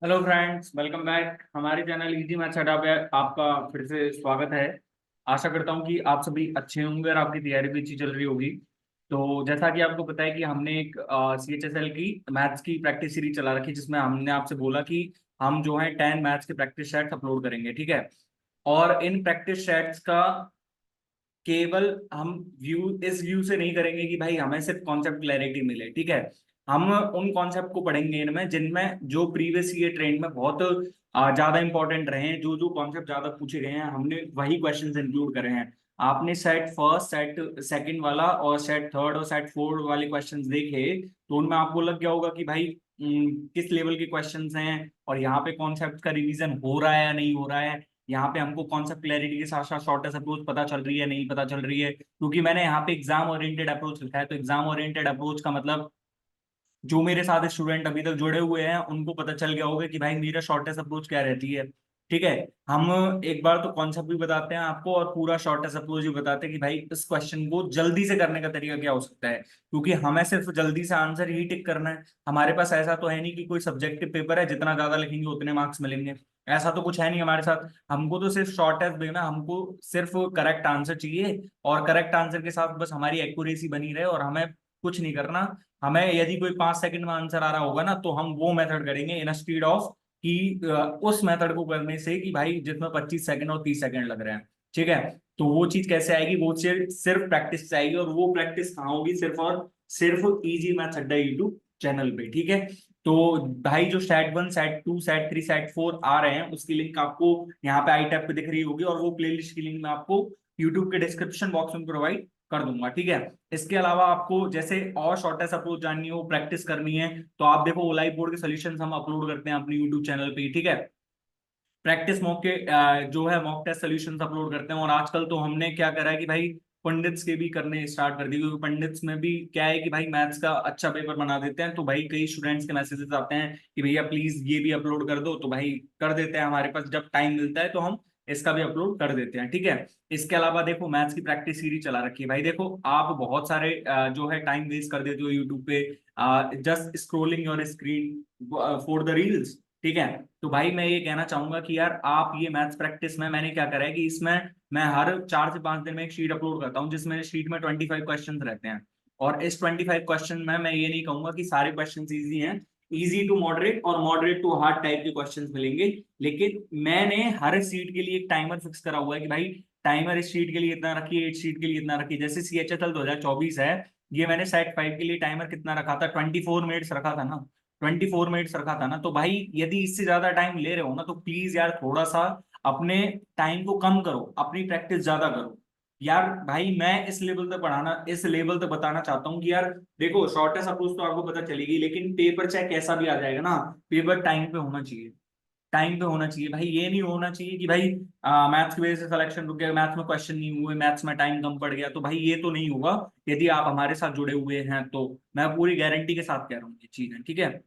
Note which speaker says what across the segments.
Speaker 1: Hello friends, welcome back. हमारे channel easy maths अड्डा पे आपका फिर से स्वागत है। आशा करता हूँ कि आप सभी अच्छे होंगे और आपकी तैयारी भी अच्छी चल रही होगी। तो जैसा कि आपको पता है कि हमने एक CHSL की मैथ्स की प्रैक्टिस सीरीज चला रखी, जिसमें हमने आपसे बोला कि हम जो है 10 मैथ्स के प्रैक्टिस सेट्स अपलोड करेंगे, ठीक है। और इन प्रैक्टिस सेट्स का केवल हम इस व्यू से नहीं करेंगे कि भाई हमें सिर्फ कॉन्सेप्ट क्लैरिटी मिले, ठीक है। हम उन कॉन्सेप्ट को पढ़ेंगे इनमें जिनमें जो प्रीवियस ईयर ट्रेंड में बहुत ज्यादा इंपॉर्टेंट रहे हैं, जो जो कॉन्सेप्ट ज्यादा पूछे गए हैं, हमने वही क्वेश्चंस इंक्लूड करे हैं। आपने सेट फर्स्ट, सेट सेकंड वाला और सेट थर्ड और सेट फोर्थ वाले क्वेश्चंस देखे तो उनमें आपको लग गया होगा कि भाई किस लेवल के क्वेश्चंस हैं और यहाँ पे कॉन्सेप्ट का रिवीजन हो रहा है या नहीं हो रहा है। यहाँ पे हमको कॉन्सेप्ट क्लैरिटी के साथ साथ शॉर्टेस्ट अप्रोच पता चल रही है नहीं पता चल रही है, क्योंकि मैंने यहाँ पे एग्जाम ओरिएंटेड अप्रोच लिखा है। तो एग्जाम ओरिएंटेड अप्रोच का मतलब जो मेरे साथ स्टूडेंट अभी तक जुड़े हुए हैं उनको पता चल गया होगा कि भाई मेरा शॉर्टेस्ट अप्रोच क्या रहती है, ठीक है। हम एक बार तो कॉन्सेप्ट भी बताते हैं आपको और पूरा शॉर्टेस्ट अप्रोच भी बताते हैं कि भाई इस क्वेश्चन को जल्दी से करने का तरीका क्या हो सकता है, क्योंकि हमें सिर्फ जल्दी से आंसर ही टिक करना है। हमारे पास ऐसा तो है नहीं कि कोई सब्जेक्टिव पेपर है जितना ज्यादा लिखेंगे उतने मार्क्स मिलेंगे। ऐसा तो कुछ है नहीं हमारे साथ। हमको तो सिर्फ शॉर्टेस्ट देना, हमको सिर्फ करेक्ट आंसर चाहिए और करेक्ट आंसर के साथ बस हमारी एक्यूरेसी बनी रहे और हमें कुछ नहीं करना। हमें यदि कोई 5 सेकंड में आंसर आ रहा होगा ना तो हम वो मेथड करेंगे इन स्पीड ऑफ कि उस मेथड को करने से कि भाई जिसमें 25 सेकंड और 30 सेकंड लग रहे हैं, ठीक है। तो वो चीज कैसे आएगी, वो सिर्फ प्रैक्टिस से आएगी और वो प्रैक्टिस कहाँ होगी, सिर्फ और सिर्फ इजी मैथ्स अड्डा यूट्यूब चैनल पे, ठीक है। तो भाई जो सेट 1, सेट 2, सेट 3, सेट 4 आ रहे हैं उसकी लिंक आपको यहाँ पे आई टैब पे दिख रही होगी और वो प्लेलिस्ट की लिंक मैं आपको यूट्यूब के डिस्क्रिप्शन बॉक्स में प्रोवाइड कर दूंगा, ठीक है। इसके अलावा आपको जैसे और शॉर्टेस्ट अप्रोच जाननी हो, प्रैक्टिस करनी है, तो आप देखो लाइव बोर्ड के सॉल्यूशंस हम अपलोड करते हैं अपने यूट्यूब चैनल पे, ठीक है। प्रैक्टिस मॉक के जो है मॉक टेस्ट सॉल्यूशंस अपलोड करते हैं। और आजकल तो हमने क्या करा है कि भाई पंडित्स के भी करने स्टार्ट कर दिए, क्योंकि पंडित्स में भी क्या है कि भाई मैथ्स का अच्छा पेपर बना देते हैं। तो भाई कई स्टूडेंट्स के मैसेजेस आते हैं कि भैया प्लीज ये भी अपलोड कर दो, तो भाई कर देते हैं। हमारे पास जब टाइम मिलता है तो हम इसका भी अपलोड कर देते हैं, ठीक है। इसके अलावा देखो मैथ्स की प्रैक्टिस सीरीज चला रखी है भाई। देखो आप बहुत सारे जो है टाइम वेस्ट कर देते हो यूट्यूब पे, just scrolling your screen for the reels, ठीक है। तो भाई मैं ये कहना चाहूंगा कि यार आप ये मैथ्स प्रैक्टिस में मैंने क्या करा है कि इसमें मैं हर 4 से 5 दिन में एक शीट अपलोड करता हूँ, जिसमें शीट में 25 क्वेश्चन रहते हैं। और इस 25 क्वेश्चन में मैं ये नहीं कहूंगा कि सारे क्वेश्चन इजी हैं। इजी टू मॉडरेट और मॉडरेट टू हार्ड टाइप के क्वेश्चंस मिलेंगे, लेकिन मैंने हर सीट के लिए एक टाइमर फिक्स करा हुआ है कि भाई टाइमर इस शीट के लिए इतना रखिए, इस शीट के लिए इतना रखिए। जैसे CHSL 2024 है, ये मैंने सेट 5 के लिए टाइमर कितना रखा था, 24 मिनट्स रखा था ना। 24 मिनट्स रखा था ना। तो भाई यदि इससे ज्यादा टाइम ले रहे हो ना तो प्लीज यार थोड़ा सा अपने टाइम को कम करो, अपनी प्रैक्टिस ज्यादा करो। यार भाई मैं इस लेवल तक बताना चाहता हूँ कि यार देखो शॉर्टेस्ट अप्रोच तो आपको पता चलेगी, लेकिन पेपर चाहे कैसा भी आ जाएगा ना, पेपर टाइम पे होना चाहिए। टाइम पे होना चाहिए भाई। ये नहीं होना चाहिए कि भाई मैथ्स की वजह से सिलेक्शन रुक गया, मैथ्स में क्वेश्चन नहीं हुए, मैथ्स में टाइम कम पड़ गया। तो भाई ये तो नहीं होगा। यदि आप हमारे साथ जुड़े हुए हैं तो मैं पूरी गारंटी के साथ कह रहा हूँ ये चीज है, ठीक है।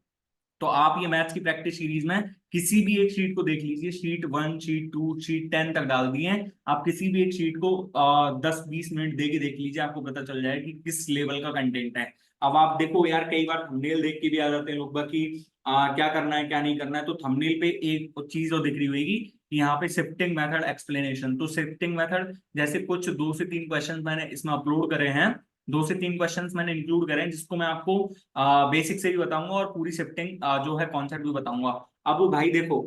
Speaker 1: तो आप ये मैथ्स की प्रैक्टिस सीरीज में किसी भी एक शीट को देख लीजिए, शीट 1, शीट 2, शीट 10 तक डाल दिए हैं। आप किसी भी एक शीट को 10-20 मिनट दे के देख लीजिए, आपको पता चल जाएगा कि किस लेवल का कंटेंट है। अब आप देखो यार कई बार थंबनेल देख के भी आ जाते हैं लोग बाकी क्या करना है क्या नहीं करना है। तो थंबनेल पे एक चीज और दिख रही होगी कि यहाँ पे शिफ्टिंग मेथड एक्सप्लेनेशन। तो शिफ्टिंग मेथड जैसे कुछ 2 से 3 क्वेश्चन मैंने इसमें अपलोड करे हैं, 2 से 3 क्वेश्चंस मैंने इंक्लूड करे हैं, जिसको मैं आपको बेसिक से भी बताऊंगा और पूरी शिफ्टिंग जो है कॉन्सेप्ट भी बताऊंगा। अब वो भाई देखो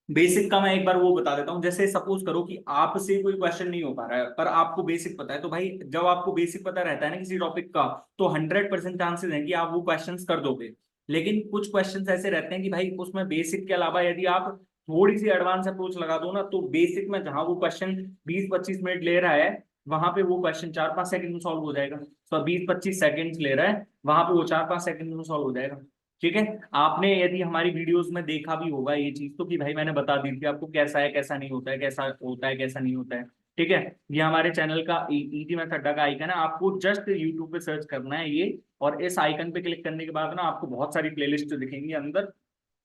Speaker 1: बेसिक का मैं एक बार वो बता देता हूँ। जैसे सपोज करो कि आपसे कोई क्वेश्चन नहीं हो पा रहा है पर आपको बेसिक पता है, तो भाई जब आपको बेसिक पता रहता है ना किसी टॉपिक का, तो 100% चांसेस है कि आप वो क्वेश्चंस कर दोगे। लेकिन कुछ क्वेश्चंस ऐसे रहते हैं कि भाई उसमें बेसिक के अलावा यदि आप थोड़ी सी एडवांस अप्रोच लगा दो ना, तो बेसिक में जहां वो क्वेश्चन 20-25 मिनट ले रहा है, वहां पे वो क्वेश्चन 4-5 सेकंड में सॉल्व हो जाएगा। तो 20-25 सेकंड ले रहा है, वहां पे वो 4-5 सेकंड में सॉल्व हो जाएगा, ठीक है। आपने यदि हमारी वीडियोस में देखा भी होगा ये चीज, तो कि भाई मैंने बता दी थी आपको कैसा है कैसा नहीं होता है, कैसा होता है कैसा नहीं होता है, ठीक है। ये हमारे चैनल का इजी मैथड अड्डा का आइकन है, आपको जस्ट यूट्यूब पे सर्च करना है ये, और इस आइकन पे क्लिक करने के बाद ना आपको बहुत सारी प्लेलिस्ट दिखेंगी अंदर,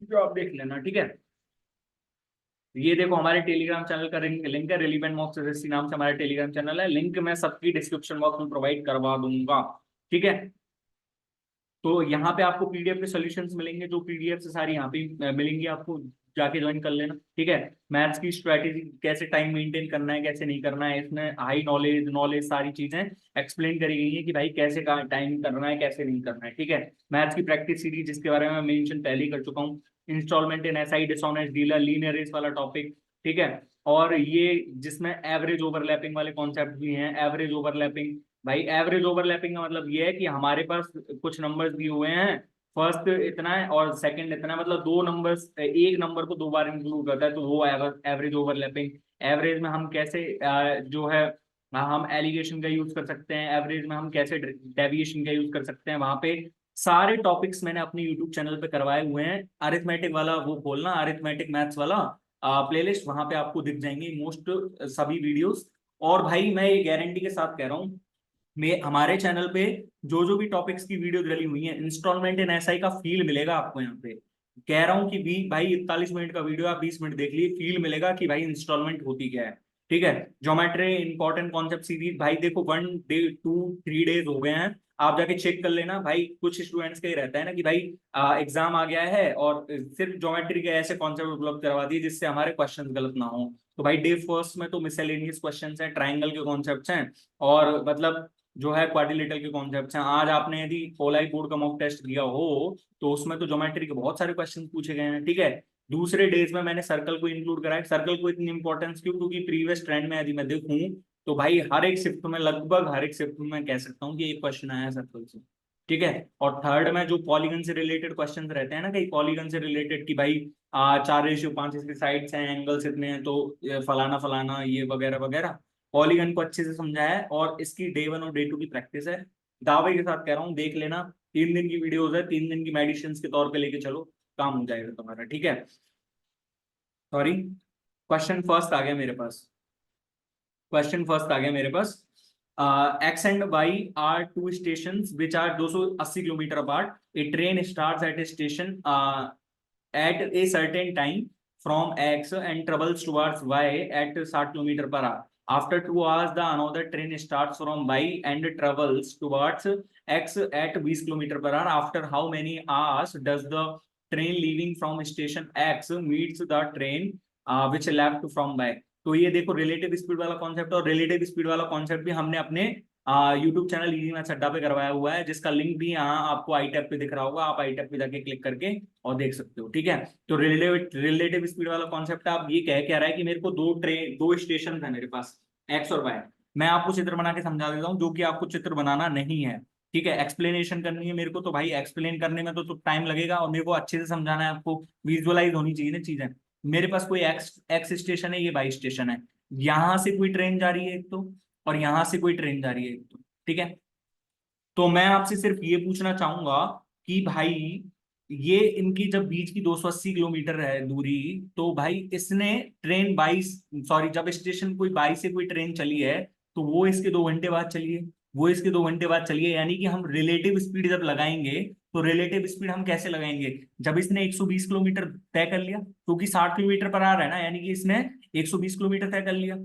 Speaker 1: जो आप देख लेना, ठीक है। ये देखो हमारे टेलीग्राम चैनल का लिंक है, रिलीवेंट मॉक्स एसएससी नाम से हमारा टेलीग्राम चैनल है। लिंक मैं सबकी डिस्क्रिप्शन बॉक्स में प्रोवाइड करवा दूंगा, ठीक है। तो यहाँ पे आपको पीडीएफ के सॉल्यूशंस मिलेंगे, जो पीडीएफ से सारी यहाँ पे मिलेंगी आपको, जाके ज्वाइन कर लेना, ठीक है। मैथ्स की स्ट्रेटेजी, कैसे टाइम मेंटेन करना है, कैसे नहीं करना है, इसमें हाई नॉलेज नॉलेज सारी चीजें एक्सप्लेन करी गई है कि भाई कैसे टाइम करना है, कैसे नहीं करना है, ठीक है। मैथ्स की प्रैक्टिस सीरीज, जिसके बारे में मैं मेंशन पहले ही कर चुका हूँ। Installment in SI, dishonest dealer, linear race वाला टॉपिक, ठीक है। और ये जिसमें एवरेज ओवरलैपिंग वाले कॉन्सेप्ट भी हैं। एवरेज ओवरलैपिंग, भाई एवरेज ओवरलैपिंग का मतलब ये है कि हमारे पास कुछ नंबर्स दिए हुए हैं, फर्स्ट इतना है और सेकंड इतना है, मतलब दो नंबर्स, एक नंबर को दो बार इंक्लूड करता है, तो वो एवरेज ओवरलैपिंग। एवरेज में हम कैसे जो है हम एलिगेशन का यूज कर सकते हैं, एवरेज में हम कैसे डेविएशन का यूज कर सकते हैं, वहां पे सारे टॉपिक्स मैंने अपने यूट्यूब चैनल पे करवाए हुए हैं। अरिथमेटिक वाला वो खोलना, अरिथमेटिक मैथ्स वाला प्लेलिस्ट, वहां पे आपको दिख जाएंगे मोस्ट सभी वीडियोस। और भाई मैं ये गारंटी के साथ कह रहा हूँ, में हमारे चैनल पे जो भी टॉपिक्स की वीडियो डली हुई है, इंस्टॉलमेंट इन एसआई का फील मिलेगा आपको यहाँ पे। कह रहा हूँ कि भाई 41 मिनट का वीडियो आप 20 मिनट देख लिए, फील मिलेगा कि भाई इंस्टॉलमेंट होती क्या है, ठीक है। ज्योमेट्री इंपॉर्टेंट कॉन्सेप्ट सीरीज, भाई देखो 1 डे 2 3 डेज हो गए हैं, आप जाके चेक कर लेना भाई। कुछ स्टूडेंट्स का ही रहता है ना कि भाई एग्जाम आ गया है और सिर्फ ज्योमेट्री के ऐसे कॉन्सेप्ट उपलब्ध करवा दिए जिससे हमारे क्वेश्चन गलत ना हो। तो भाई डे फर्स्ट में तो मिसलेनियस क्वेश्चंस हैं, ट्राइंगल के कॉन्सेप्ट्स हैं, और मतलब जो है क्वाड्रिलेटरल के कॉन्सेप्ट्स हैं। आज आपने यदि पोलाई बोर्ड का मॉक टेस्ट दिया हो तो उसमें तो ज्योमेट्री के बहुत सारे क्वेश्चन पूछे गए हैं, ठीक है। दूसरे डेज में मैंने सर्कल को इंक्लूड करा है। सर्कल को इतनी इंपॉर्टेंस क्यों? क्योंकि प्रीवियस ट्रेंड में यदि मैं देखूं तो भाई हर एक शिफ्ट में, लगभग हर एक शिफ्ट में मैं कह सकता हूँ कि एक क्वेश्चन आया है सर्कल से, ठीक है। और थर्ड में जो पॉलीगन से रिलेटेड क्वेश्चन रहते हैं ना, कहीं पॉलीगन से रिलेटेड कि भाई 4:5 इसकी साइड्स हैं, एंगल्स इतने हैं, तो फलाना फलाना ये वगैरह वगैरह, पॉलीगन को अच्छे से समझा है। और इसकी डे 1 और डे 2 की प्रैक्टिस है, दावे के साथ कह रहा हूँ, देख लेना। 3 दिन की वीडियोस है, 3 दिन की मेडिसिन के तौर पे लेके चलो, काम हो जाएगा तुम्हारा, ठीक है। सॉरी, क्वेश्चन फर्स्ट आ गया मेरे पास। क्वेश्चन फर्स्ट आ गया मेरे पास। X and Y are two station which are 280 kilometre apart. A train start at a station at a certain time from X and travels towards Y at 60 kilometer per hour. After 2 hours, the another train starts from Y and travels towards X at 20 kilometer per hour. After how many hours does the train leaving from station X meets the train which left from Y? तो ये देखो relative speed वाला concept, और relative speed वाला concept भी हमने अपने YouTube channel easy maths अड्डा पे करवाया हुआ है, जिसका लिंक भी यहाँ आपको आई टैब पे दिख रहा होगा, आप आई टैब पे जाके क्लिक करके और देख सकते हो, ठीक है। तो रिलेटिव स्पीड वाला कॉन्सेप्ट आप ये कह रहा है कि मेरे को दो स्टेशन है मेरे पास, एक्स और वाई। मैं आपको चित्र बना के समझा देता हूँ, जो कि आपको चित्र बनाना नहीं है, ठीक है। एक्सप्लेनेशन करनी है मेरे को, तो भाई एक्सप्लेन करने में तो टाइम लगेगा, और मेरे को अच्छे से समझाना है आपको, विजुअलाइज होनी चाहिए ना चीजें। मेरे पास कोई एक्स एक्स स्टेशन है, ये वाई स्टेशन है, यहां से कोई ट्रेन जा रही है एक तो, और यहां से कोई ट्रेन जा रही है एक तो, ठीक है। तो मैं आपसे सिर्फ ये पूछना चाहूंगा कि भाई ये इनकी जब बीच की 280 किलोमीटर है दूरी, तो भाई इसने ट्रेन 22, सॉरी, जब स्टेशन कोई 22 से कोई ट्रेन चली है, तो वो इसके 2 घंटे बाद चली है, वो इसके 2 घंटे बाद चली है। यानी कि हम रिलेटिव स्पीड जब लगाएंगे, तो रिलेटिव स्पीड हम कैसे लगाएंगे? जब इसने 120 किलोमीटर तय कर लिया, क्योंकि 60 किलोमीटर पर आ रहा है ना, यानी कि इसने 120 किलोमीटर तय कर लिया।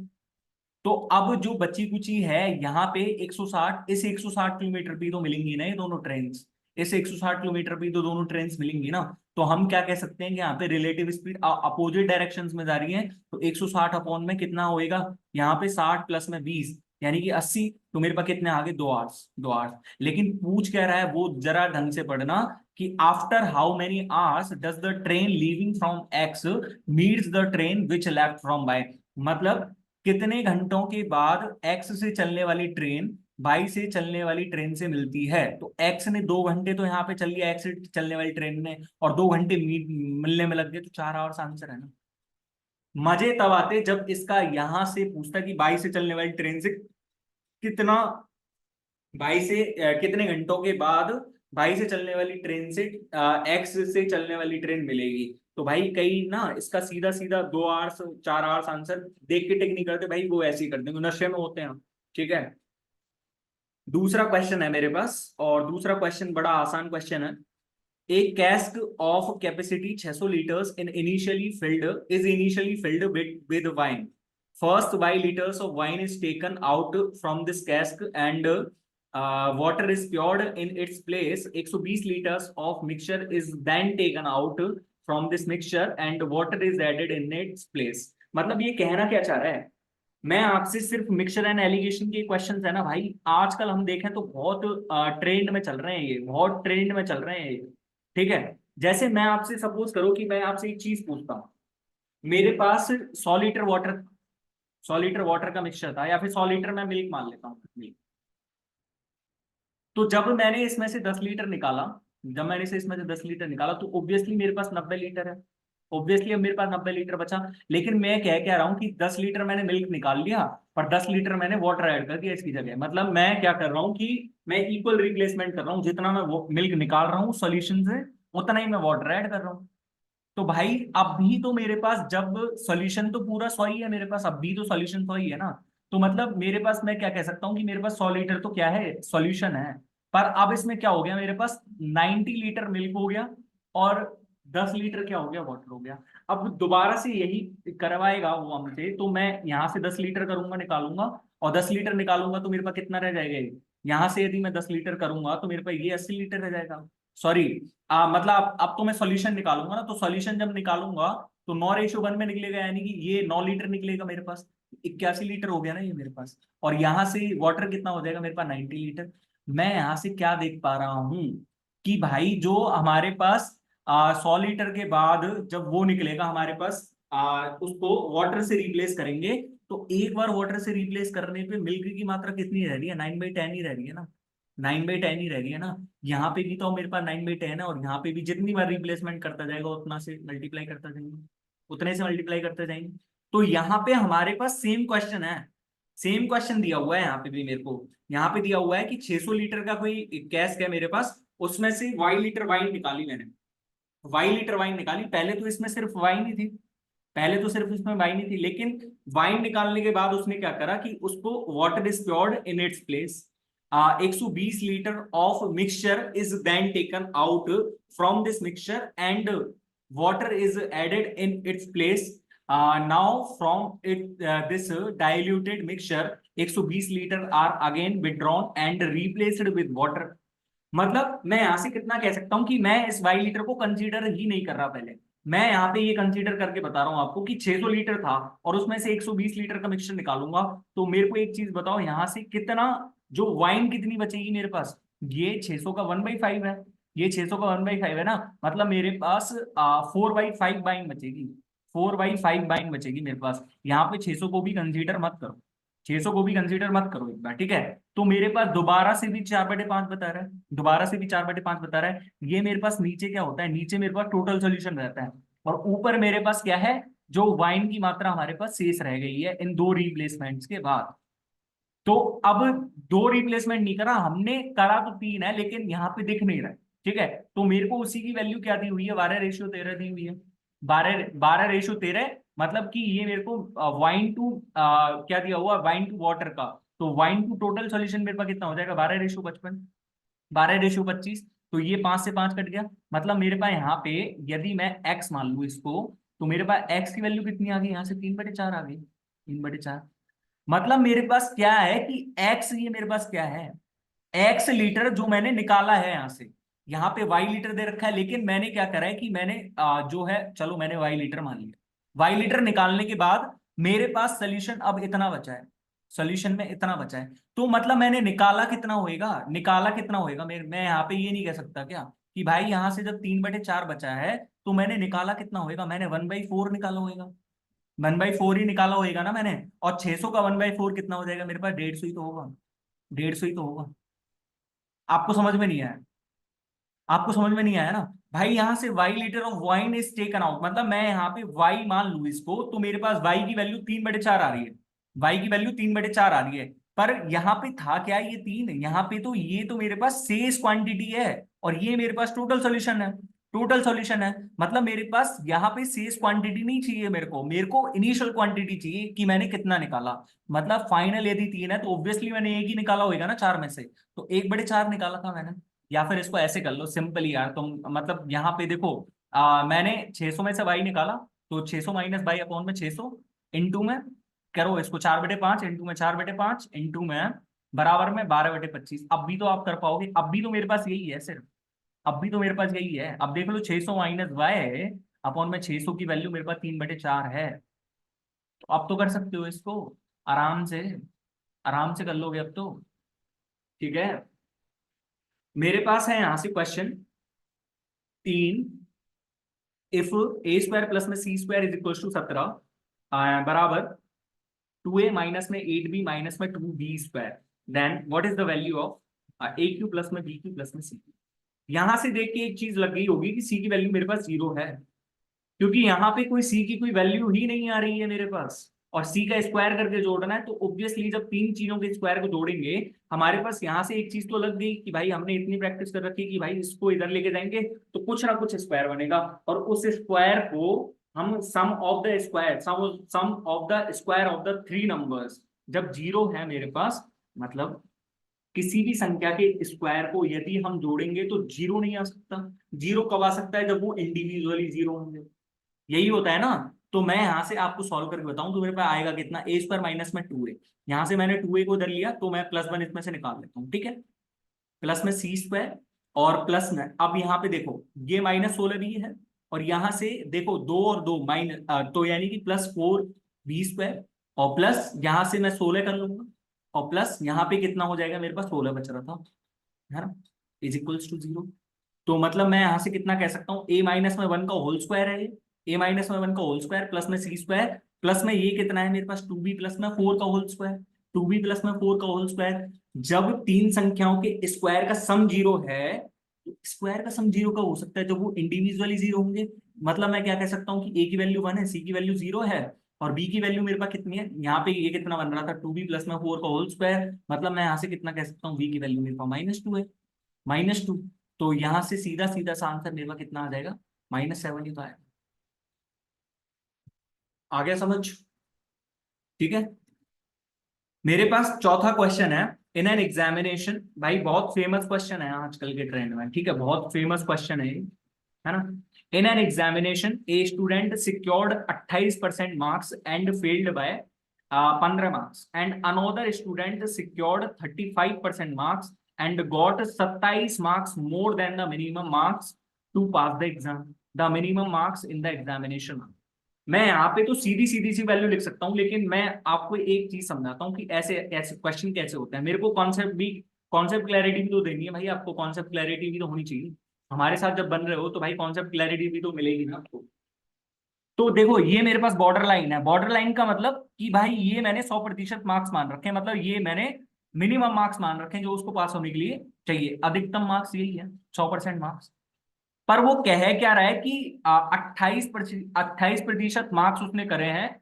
Speaker 1: तो अब जो बची कुची है यहाँ पे 160, इस 160 किलोमीटर पे तो मिलेंगी ना ये दोनों ट्रेन, इस 160 किलोमीटर पे तो दोनों ट्रेन मिलेंगी ना। तो हम क्या कह सकते हैं कि यहाँ पे रिलेटिव स्पीड अपोजिट डायरेक्शंस में जा रही है, तो 160 अपॉन में कितना होएगा, यहाँ पे 60 प्लस में 20 यानी कि 80। तो मेरे पास कितने आगे, 2 आवर्स, 2 आवर्स। लेकिन पूछ कह रहा है वो जरा ढंग से पढ़ना कि after how many hours does the train leaving from x meets the train which left from by. मतलब कितने घंटों के बाद एक्स से चलने वाली ट्रेन वाई से चलने वाली ट्रेन से मिलती है। तो एक्स ने 2 घंटे तो यहाँ पे चल लिया एक्स से चलने वाली ट्रेन ने, और 2 घंटे मिलने में लग गए, तो 4 आवर्स आंसर है ना। मजे तब आते जब इसका यहां से पूछता कि बाई से चलने वाली ट्रेन से कितना, बाई से कितने घंटों के बाद बाई से चलने वाली ट्रेन से एक्स से चलने वाली ट्रेन मिलेगी। तो भाई कई ना इसका सीधा सीधा 2 आवर्स 4 आवर्स आंसर देख के टेक नहीं करते भाई, वो ऐसे ही करते हैं, नशे में होते हैं, ठीक है। दूसरा क्वेश्चन है मेरे पास, और दूसरा क्वेश्चन बड़ा आसान क्वेश्चन है। A cask of capacity 600 liters is initially filled with wine. First, Y liters of wine is taken out from this cask and water is poured in its place, 120 liters of mixture is then taken out from this mixture and water is added in its place. मतलब ये कहना क्या चाह रहा है, मैं आपसे सिर्फ मिक्सचर एंड एलिगेशन के क्वेश्चंस है ना भाई, आजकल हम देखें तो बहुत ट्रेंड में चल रहे हैं, ये बहुत ट्रेंड में चल रहे हैं ये। ठीक है, जैसे मैं आपसे सपोज करो कि मैं आपसे एक चीज पूछता हूँ, मेरे पास 100 लीटर वाटर, 100 लीटर वाटर का मिक्सचर था, या फिर 100 लीटर मैं मिल्क मान लेता हूँ। तो जब मैंने इसमें से 10 लीटर निकाला, जब मैंने से इसमें से 10 लीटर निकाला तो ऑब्वियसली मेरे पास 90 लीटर है, ऑब्वियसली अब मेरे पास 90 लीटर बचा। लेकिन मैं कह रहा हूँ कि 10 लीटर मैंने मिल्क निकाल लिया, पर 10 लीटर मैंने वाटर ऐड कर दिया इसकी जगह। मतलब मैं क्या कर रहा हूँ कि मैं इक्वल रिप्लेसमेंट कर रहा हूँ, जितना मैं वो मिल्क निकाल रहा हूँ सोल्यूशन से, उतना ही मैं वाटर ऐड कर रहा हूँ। तो भाई अब भी तो मेरे पास जब सॉल्यूशन तो पूरा 100 ही है मेरे पास, अब भी तो सॉल्यूशन 100 ही है ना। तो मतलब मेरे पास, मैं क्या कह सकता हूँ कि मेरे पास 100 लीटर तो क्या है, सॉल्यूशन है। पर अब इसमें क्या हो गया, मेरे पास 90 लीटर मिल्क हो गया और 10 लीटर क्या हो गया, वाटर हो गया। अब दोबारा से यही करवाएगा वो हमसे, तो मैं यहाँ से 10 लीटर करूंगा, निकालूंगा, और 10 लीटर निकालूंगा तो मेरे पास कितना रह जाएगा ये? यहाँ से यदि मैं 10 लीटर करूंगा तो मेरे पास ये 80 लीटर रह जाएगा। सॉरी, मतलब अब तो मैं सॉल्यूशन निकालूंगा ना, तो सॉल्यूशन जब निकालूंगा तो 9:1 में निकलेगा, यानी कि ये 9 लीटर निकलेगा मेरे पास, 81 लीटर हो गया ना ये मेरे पास। और यहाँ से वाटर कितना हो जाएगा मेरे पास, 90 लीटर। मैं यहाँ से क्या देख पा रहा हूँ कि भाई जो हमारे पास 100 लीटर के बाद जब वो निकलेगा हमारे पास, उसको वाटर से रिप्लेस करेंगे, तो एक बार वाटर से रिप्लेस करने पे मिल्क की मात्रा कितनी रह रही है, 9/10 ही रह रही है ना, 9/10 ही रह रही है ना। यहाँ पे भी तो मेरे पास 9/10 है, और यहाँ पे भी जितनी बार रिप्लेसमेंट करता जाएगा उतना से मल्टीप्लाई करता जाएंगे, उतने से मल्टीप्लाई करते जाएंगे। तो यहाँ पे हमारे पास सेम क्वेश्चन है, सेम क्वेश्चन दिया हुआ है यहाँ पे भी मेरे को। यहाँ पे दिया हुआ है कि 600 लीटर का कोई कैस्क है मेरे पास, उसमें से वाई लीटर वाइन निकाली मैंने, वाई लीटर वाइन निकाली। पहले तो इसमें सिर्फ वाइन ही थी, पहले तो सिर्फ इसमें वाइन ही थी, लेकिन वाइन निकालने के बाद उसने क्या करा कि उसको water is poured in its place, 120 litre of mixture is then taken out from this mixture and water is added in its place. Now from it this diluted mixture 120 litre are again withdrawn and replaced with water. मतलब मैं यहाँ से कितना कह सकता हूँ कि मैं इस 22 लीटर को कंसीडर ही नहीं कर रहा पहले, मैं यहाँ पे ये कंसीडर करके बता रहा हूँ आपको कि 600 लीटर था और उसमें से 120 लीटर का मिक्सचर निकालूंगा। तो मेरे को एक चीज बताओ, यहाँ से कितना, जो वाइन कितनी बचेगी मेरे पास, ये 600 का 1/5 है, ये 600 का 1/5 है ना। मतलब मेरे पास 4/5 वाइन बचेगी, 4/5 वाइन बचेगी मेरे पास। यहाँ पे 600 को भी कंसीडर मत करो, 600 को भी कंसीडर मत करो एक बार, ठीक है। तो मेरे पास दोबारा से भी 4/5 बता रहा है, दोबारा से भी 4/5 बता रहा है। ये मेरे पास नीचे क्या होता है, नीचे मेरे पास टोटल सोल्यूशन रहता है, और ऊपर मेरे पास क्या है, जो वाइन की मात्रा हमारे पास शेष रह गई है इन दो रिप्लेसमेंट्स के बाद। तो अब दो रिप्लेसमेंट नहीं करा हमने, करा तो तीन है, लेकिन यहाँ पे दिख नहीं रहा है, ठीक है। तो मेरे को उसी की वैल्यू क्या दी हुई है, 12:13 दी हुई है, 12:13, मतलब कि ये मेरे को वाइन टू क्या दिया हुआ, वाइन टू वाटर का। तो वाइन टू टोटल सॉल्यूशन मेरे पास कितना हो जाएगा, 12:55, 12:25। तो ये 5 से 5 कट गया, मतलब मेरे पास यहाँ पे यदि मैं x मान लू इसको, तो मेरे पास x की वैल्यू कितनी आ गई, यहाँ से 3/4 आ गई, 3/4। मतलब मेरे पास क्या है कि x, ये मेरे पास क्या है, x लीटर जो मैंने निकाला है यहाँ से, यहाँ पे y लीटर दे रखा है, लेकिन मैंने क्या करा है कि मैंने जो है, चलो मैंने y लीटर मान लिया, y लीटर निकालने के बाद मेरे पास सोल्यूशन अब इतना बचा है, सोल्यूशन में इतना बचा है। तो मतलब मैंने निकाला कितना होएगा, निकाला कितना होएगा, मैं यहाँ पे ये नहीं कह सकता क्या कि भाई यहाँ से जब 3/4 बचा है तो मैंने निकाला कितना होएगा, मैंने 1/4 निकाला होएगा, 1/4 ही निकाला होएगा ना मैंने। और 600 का 1/4 कितना हो जाएगा मेरे पास, 150 ही तो होगा, 150 ही तो होगा। आपको समझ में नहीं आया, आपको समझ में नहीं आया ना भाई। यहाँ से y litre of wine is taken out, मतलब मैं यहाँ पे वाई मान लू इसको, तो मेरे पास वाई की वैल्यू 3/4 आ रही है, वाई की वैल्यू 3/4 आ रही है। पर यहाँ पे था क्या, ये 3, यहाँ पे तो ये तो मेरे पास शेष क्वांटिटी है, और ये मेरे पास टोटल सॉल्यूशन है, टोटल सॉल्यूशन है। मतलब मेरे पास यहाँ पे शेष क्वांटिटी नहीं चाहिए, मेरे को इनिशियल क्वांटिटी चाहिए कि मैंने कितना निकाला। मतलब फाइनल यदि 3 है तो ऑब्वियसली मैंने एक ही निकाला होगा ना 4 में से, तो 1/4 निकाला था मैंने। या फिर इसको ऐसे कर लो सिंपली यार तुम, मतलब यहाँ पे देखो, मैंने 600 में से वाई निकाला, तो 600 माइनस बाई अपॉन में 600 इंटू में, करो इसको 4/5 इंटू में 4/5 इंटू में बराबर में 12/25। अब भी तो आप कर पाओगे, अब भी तो मेरे पास यही है सिर्फ, अब भी तो मेरे पास यही है। अब देख लो 600 माइनस वाई है अपॉन में 600 की वैल्यू मेरे पास 3/4 है। तो अब तो कर सकते हो इसको आराम से, आराम से कर लोगे अब तो। ठीक है, मेरे पास है यहां से question 3। If a square plus में c square is equal to 17 बराबर 2a माइनस में 8b माइनस में 2b square, then what is the value of a cube plus में बी क्यू प्लस में सी क्यू। यहां से देख के एक चीज लग गई होगी कि सी की वैल्यू मेरे पास 0 है, क्योंकि यहाँ पे कोई सी की कोई वैल्यू ही नहीं आ रही है मेरे पास, और सी का स्क्वायर करके जोड़ना है। तो ऑब्वियसली जब तीन चीजों के स्क्वायर को जोड़ेंगे, हमारे पास यहाँ से एक चीज तो लग गई कि भाई हमने इतनी प्रैक्टिस कर रखी कि भाई इसको इधर लेके जाएंगे तो कुछ ना कुछ स्क्वायर बनेगा, और उस स्क्वायर को हम sum of the square, sum of the square of the three numbers, जब जीरो है मेरे पास, मतलब किसी भी संख्या के स्क्वायर को यदि हम जोड़ेंगे तो जीरो नहीं आ सकता। जीरो कब आ सकता है? जब वो इंडिविजुअली जीरो होंगे, यही होता है ना। तो मैं यहां से आपको सॉल्व करके बताऊं तो मेरे पास आएगा कितना, ए स्क्वायर माइनस में 2a, यहां से मैंने 2a को उधर लिया तो मैं +1 इसमें से निकाल लेता हूँ, ठीक है। प्लस में सी स्क्वायर और प्लस में, अब यहाँ पे देखो ये -16 भी है, और यहां से देखो 2 और 2 माइनस, तो यानी कि +4b स्क्वायर, और प्लस यहां से मैं 16 कर लूंगा, और प्लस यहाँ पे कितना हो जाएगा, मेरे पास 16 बच रहा था, है ना, इज इक्वल्स टू 0। तो मतलब मैं यहां से कितना कह सकता हूँ, a माइनस में 1 का होल स्क्वायर है ये, a माइनस में 1 का होल स्क्वायर प्लस में सी स्क्वायर, प्लस में ये कितना है मेरे पास 2b प्लस में 4 का होल स्क्वायर, 2b प्लस में 4 का होल स्क्वायर। जब तीन संख्याओं के स्क्वायर का सम जीरो है, स्क्वायर का सम जीरो का हो सकता है जब वो इंडिविजुअली जीरो होंगे। मतलब मैं क्या कह सकता हूँ कि a की वैल्यू 1 है, c की वैल्यू 0 है, और b की वैल्यू मेरे पास कितनी है, यहाँ पे ये कितना बन रहा था 2b प्लस में 4 का होल स्क्वायर, मतलब मैं यहाँ से कितना कह सकता हूँ, v की वैल्यू मेरे पास -2 है, -2। तो यहां से सीधा सीधा सा आंसर मेरे पास कितना आ जाएगा, -7 ही तो आएगा। आ गया समझ? ठीक है, मेरे पास चौथा क्वेश्चन है। इन एन एग्जामिनेशन, भाई बहुत फेमस क्वेश्चन है आजकल के ट्रेंड में, ठीक है, बहुत फेमस क्वेश्चन है ना। In an examination a student secured 28% marks and failed by 15 marks, and another student secured 35% marks and got 27 marks more than the minimum marks to pass the exam. The minimum marks in the examination. मैं यहाँ पे तो सीधी सीधी सी value लिख सकता हूँ, लेकिन मैं आपको एक चीज समझाता हूँ कि ऐसे ऐसे क्वेश्चन कैसे होते हैं। मेरे को कॉन्सेप्ट भी, कॉन्सेप्ट क्लैरिटी भी तो देनी है भाई आपको, कॉन्सेप्ट क्लैरिटी भी तो होनी चाहिए। हमारे साथ जब बन रहे हो तो भाई कॉन्सेप्ट क्लैरिटी भी तो मिलेगी ना आपको। तो देखो ये मेरे पास बॉर्डर लाइन है, बॉर्डर लाइन का मतलब कि भाई ये मैंने 100% मार्क्स मान रखे हैं, मतलब ये मैंने मिनिमम मार्क्स मान रखे हैं जो उसको पास होने के लिए चाहिए, अधिकतम मार्क्स यही है 100% मार्क्स। पर वो कह क्या रहा है कि 28% मार्क्स उसने करे हैं,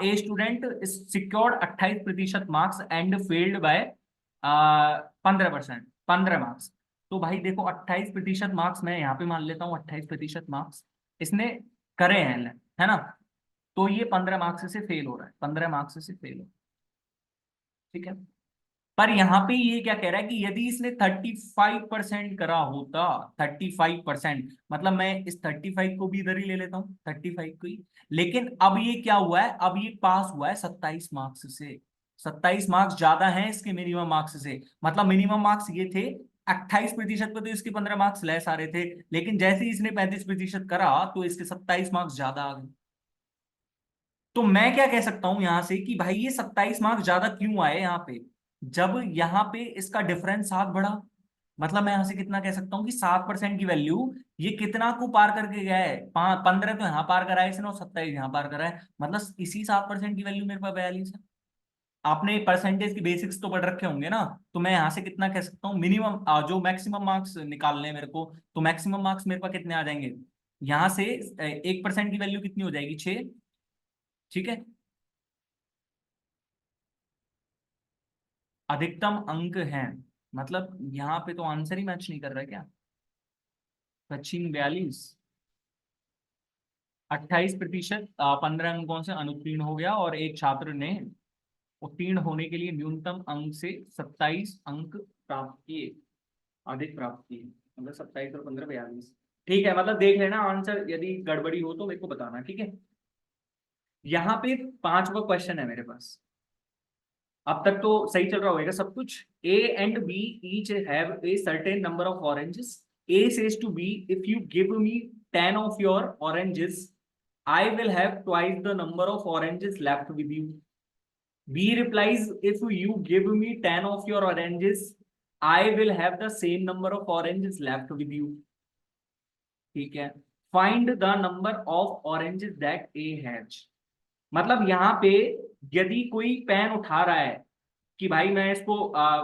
Speaker 1: a student secured 28% marks and failed by 15%, 15 marks. तो भाई देखो 28% मार्क्स मैं यहाँ पे मान लेता हूँ, 28% मार्क्स इसने करे हैं, है ना। तो ये 15 मार्क्स से फेल हो रहा है, 15 मार्क्स से फेल हो, ठीक है। पर यहाँ पे ये क्या कह रहा है कि यदि इसने 35% करा होता, 35%, मतलब मैं इस 35 को भी इधर ही ले लेता हूँ, 35 को ही। लेकिन अब ये क्या हुआ है, अब ये पास हुआ है 27 मार्क्स से, 27 मार्क्स ज्यादा हैं इसके मिनिमम मार्क्स से। मतलब मिनिमम मार्क्स ये थे 28% पे, तो इसके 15 मार्क्स लेस आ रहे थे, लेकिन जैसे ही इसने 35% करा तो इसके 27 मार्क्स ज्यादा आ गए। तो मैं क्या कह सकता हूं यहां से कि भाई ये 27 मार्क्स ज्यादा क्यों आए यहाँ पे, जब यहाँ पे इसका डिफरेंस 7 बढ़ा। मतलब मैं यहां से कितना कह सकता हूँ कि 7% की वैल्यू ये कितना को पार करके गया है, 15 तो यहाँ पार करा है इसने और 27 यहाँ पार करा है, मतलब इसी 7% की वैल्यू मेरे पास 42 है। आपने परसेंटेज की बेसिक्स तो पढ़ रखे होंगे ना। तो मैं यहाँ से कितना कह सकता हूँ, मिनिमम जो मैक्सिमम मार्क्स निकालने हैं मेरे को, तो मैक्सिमम मार्क्स मेरे पास कितने आ जाएंगे, यहाँ से 1% की वैल्यू कितनी हो जाएगी, 6, ठीक है। अधिकतम अंक हैं, मतलब यहाँ पे तो आंसर ही मैच नहीं कर रहा है क्या। सचिन 42, 28%, 15 अंकों से अनुत्तीर्ण हो गया, और एक छात्र ने उत्तीर्ण होने के लिए न्यूनतम अंक से 27 अंक प्राप्त किए, अधिक प्राप्त किए, मतलब 27 और 15 42। ठीक है, मतलब देख लेना आंसर, यदि गड़बड़ी हो तो मेरे को बताना, ठीक है। यहाँ पे पांचवा क्वेश्चन है मेरे पास। अब तक तो सही चल रहा होगा सब कुछ। A and B each have a certain number of oranges. A says to B, if you give me 10 of your oranges, I will have twice the number of oranges left with you. B replies, if you give me 10 of your oranges, I will have the same number of oranges left with you. ठीक है, find the number of oranges that A has. मतलब यहाँ पे यदि कोई pen उठा रहा है कि भाई मैं इसको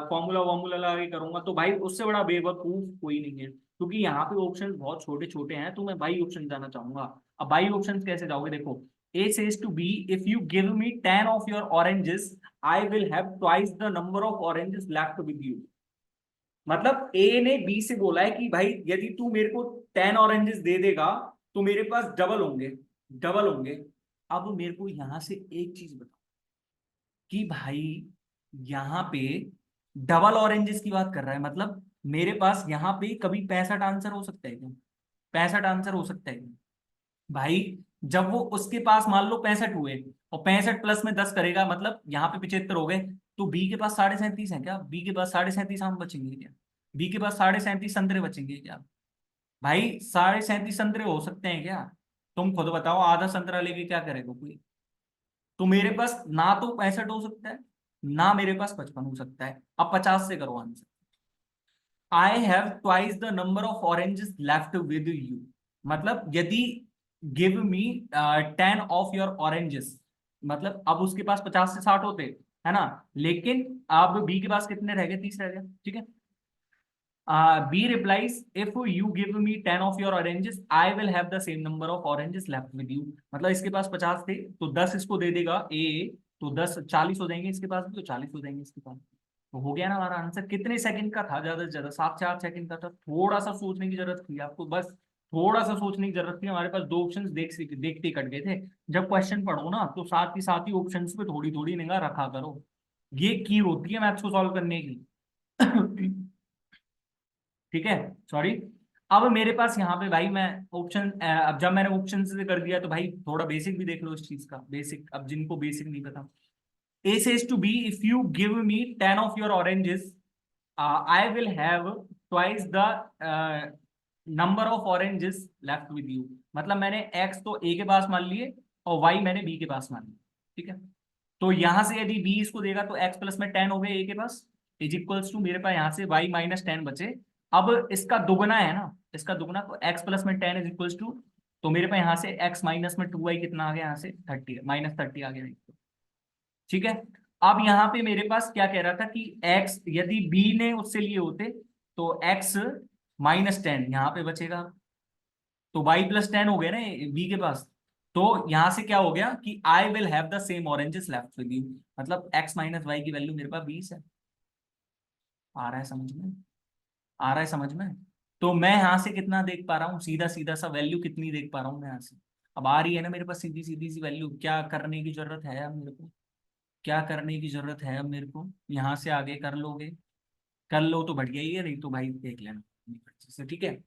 Speaker 1: फॉर्मूला वॉर्मूला लगा के करूंगा, तो भाई उससे बड़ा बेवकूफ कोई नहीं है, क्योंकि यहाँ पे ऑप्शंस बहुत छोटे छोटे हैं, तो मैं बाई ऑप्शन जाना चाहूंगा। अब बाई ऑप्शन कैसे जाओगे, देखो, A says to B, if you give me 10 of your oranges, I will have twice the number of oranges left with you. मतलब ए ने बी से बोला है कि भाई यदि तू मेरे को 10 ऑरेंजेस दे देगा तो मेरे पास डबल होंगे, डबल होंगे। अब मेरे को यहां से एक चीज बताओ कि भाई यहाँ पे डबल ऑरेंजेस की बात कर रहा है, मतलब मेरे पास यहाँ पे कभी 65 आंसर हो सकता है क्या? 65 आंसर हो सकता है क्या भाई? जब वो उसके पास मान लो 65 हुए और 65 प्लस में 10 करेगा, मतलब यहाँ पे 75 हो गए, तो बी के पास 37.5 है क्या? बी के पास 37.5 आम बचेंगे क्या? बी के पास 37.5 संतरे बचेंगे क्या? भाई 37.5 संतरे हो सकते हैं क्या? तुम खुद बताओ, आधा संतरा लेके क्या करेगा कोई? तो मेरे पास ना तो 65 हो सकता है, ना मेरे पास 55 हो सकता है। अब 50 से करो answer. I have twice the number of oranges left with you, मतलब यदि give me 10 of your oranges, मतलब अब उसके पास 50 से 60 होते, है ना, लेकिन अब बी के पास कितने रह गए? 30 रह गए, ठीक है। B replies, if you give me 10 of your oranges, I will have the same number of oranges left with you. मतलब इसके पास 50 थे तो 10 इसको दे देगा A, तो 10 40 हो जाएंगे इसके पास भी, तो 40 हो जाएंगे इसके पास। तो हो गया ना हमारा आंसर। कितने सेकंड का था? ज्यादा से ज्यादा 7-4 सेकंड का था। थोड़ा सा सोचने की जरूरत थी आपको, बस थोड़ा सा सोचने की जरूरत थी। हमारे पास दो ऑप्शन देखते ही कट गए थे। जब क्वेश्चन पढ़ो ना तो साथ ही ऑप्शन पे थोड़ी थोड़ी निगाह रखा करो, ये की होती है मैथ्स को सॉल्व करने की। ठीक है, सॉरी। अब मेरे पास यहाँ पे भाई मैं ऑप्शन, अब जब मैंने ऑप्शन से कर दिया तो भाई थोड़ा बेसिक भी देख लो इस चीज का, बेसिक, अब जिनको बेसिक नहीं पता। A says to B, if you give me 10 of your oranges, I will have twice the number of oranges left with you. मतलब मैंने एक्स तो ए के पास मान लिए और वाई मैंने बी के पास मान लिया, ठीक है। तो यहां से यदि बी इसको देगा तो एक्स प्लस में 10 हो गए ए के पास, इज इक्वल्स टू मेरे पास यहाँ से वाई माइनस 10 बचे। अब इसका दुगना है ना, इसका दुगना, तो एक्स प्लस में 10 इज इक्वल्स टू, तो मेरे पास यहाँ से एक्स माइनस में 2y कितना आ गया? यहाँ से 30, -30 आ गया, ठीक है। अब यहाँ पे मेरे पास क्या कह रहा था कि x यदि b ने उससे लिए होते तो x -10 यहाँ पे बचेगा, तो y प्लस 10 हो गया ना b के पास। तो यहां से क्या हो गया कि आई will have the same oranges left with you, मतलब x माइनस वाई की वैल्यू मेरे पास 20 है। आ रहा है समझ में? आ रहा है समझ में? तो मैं यहां से कितना देख पा रहा हूँ? सीधा सीधा सा वैल्यू कितनी देख पा रहा हूँ मैं यहाँ से? अब आ रही है ना मेरे पास सीधी सीधी सी वैल्यू। क्या करने की जरूरत है अब मेरे को? क्या करने की जरूरत है अब मेरे को? यहाँ से आगे कर लोगे, कर लो तो बढ़िया ही है, नहीं तो भाई देख लेना अच्छे से, ठीक है।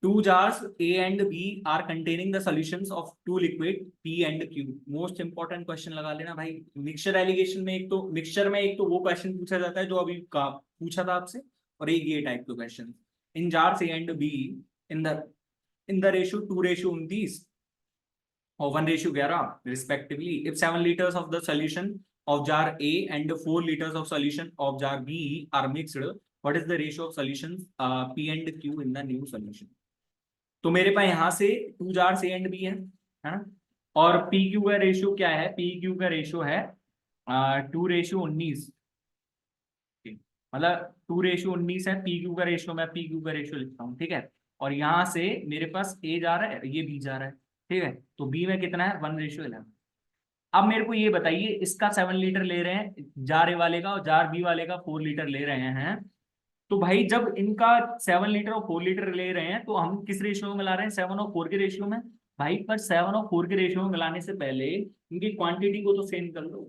Speaker 1: Two jars A and B are containing the solutions of two liquid P and Q. Most important question लगा लेना भाई। मिक्सचर एलिगेशन में एक तो मिक्सचर में एक तो वो क्वेश्चन पूछा जाता है जो अभी का पूछा था आपसे, और एक ये टाइप के question. In jars A and B in the ratio 2:29 or 1:11 respectively, if 7 liters of the solution of jar A and 4 liters of solution of jar B are mixed, what is the ratio of solutions P and Q in the new solution? तो मेरे पास यहां से 2 jar A and B है ना, और P Q का ratio क्या है? पी क्यू का रेशियो है 2:19, मतलब 2:19 है पी क्यू का रेशियो। मैं पी क्यू का रेशियो लिखता हूँ, ठीक है। और यहाँ से मेरे पास ए जा रहा है, ये बी जा रहा है, ठीक है। तो बी में कितना है? 1:11। अब मेरे को ये बताइए, इसका 7 लीटर ले रहे हैं जार ए वाले का, और जार बी वाले का 4 लीटर ले रहे हैं, तो भाई जब इनका 7 लीटर और 4 लीटर ले रहे हैं तो हम किस रेशियो में मिला रहे हैं? 7 और 4 के रेशियो में। भाई पर 7 और 4 के रेशियो में मिलाने से पहले इनकी क्वांटिटी को तो सेम कर लो,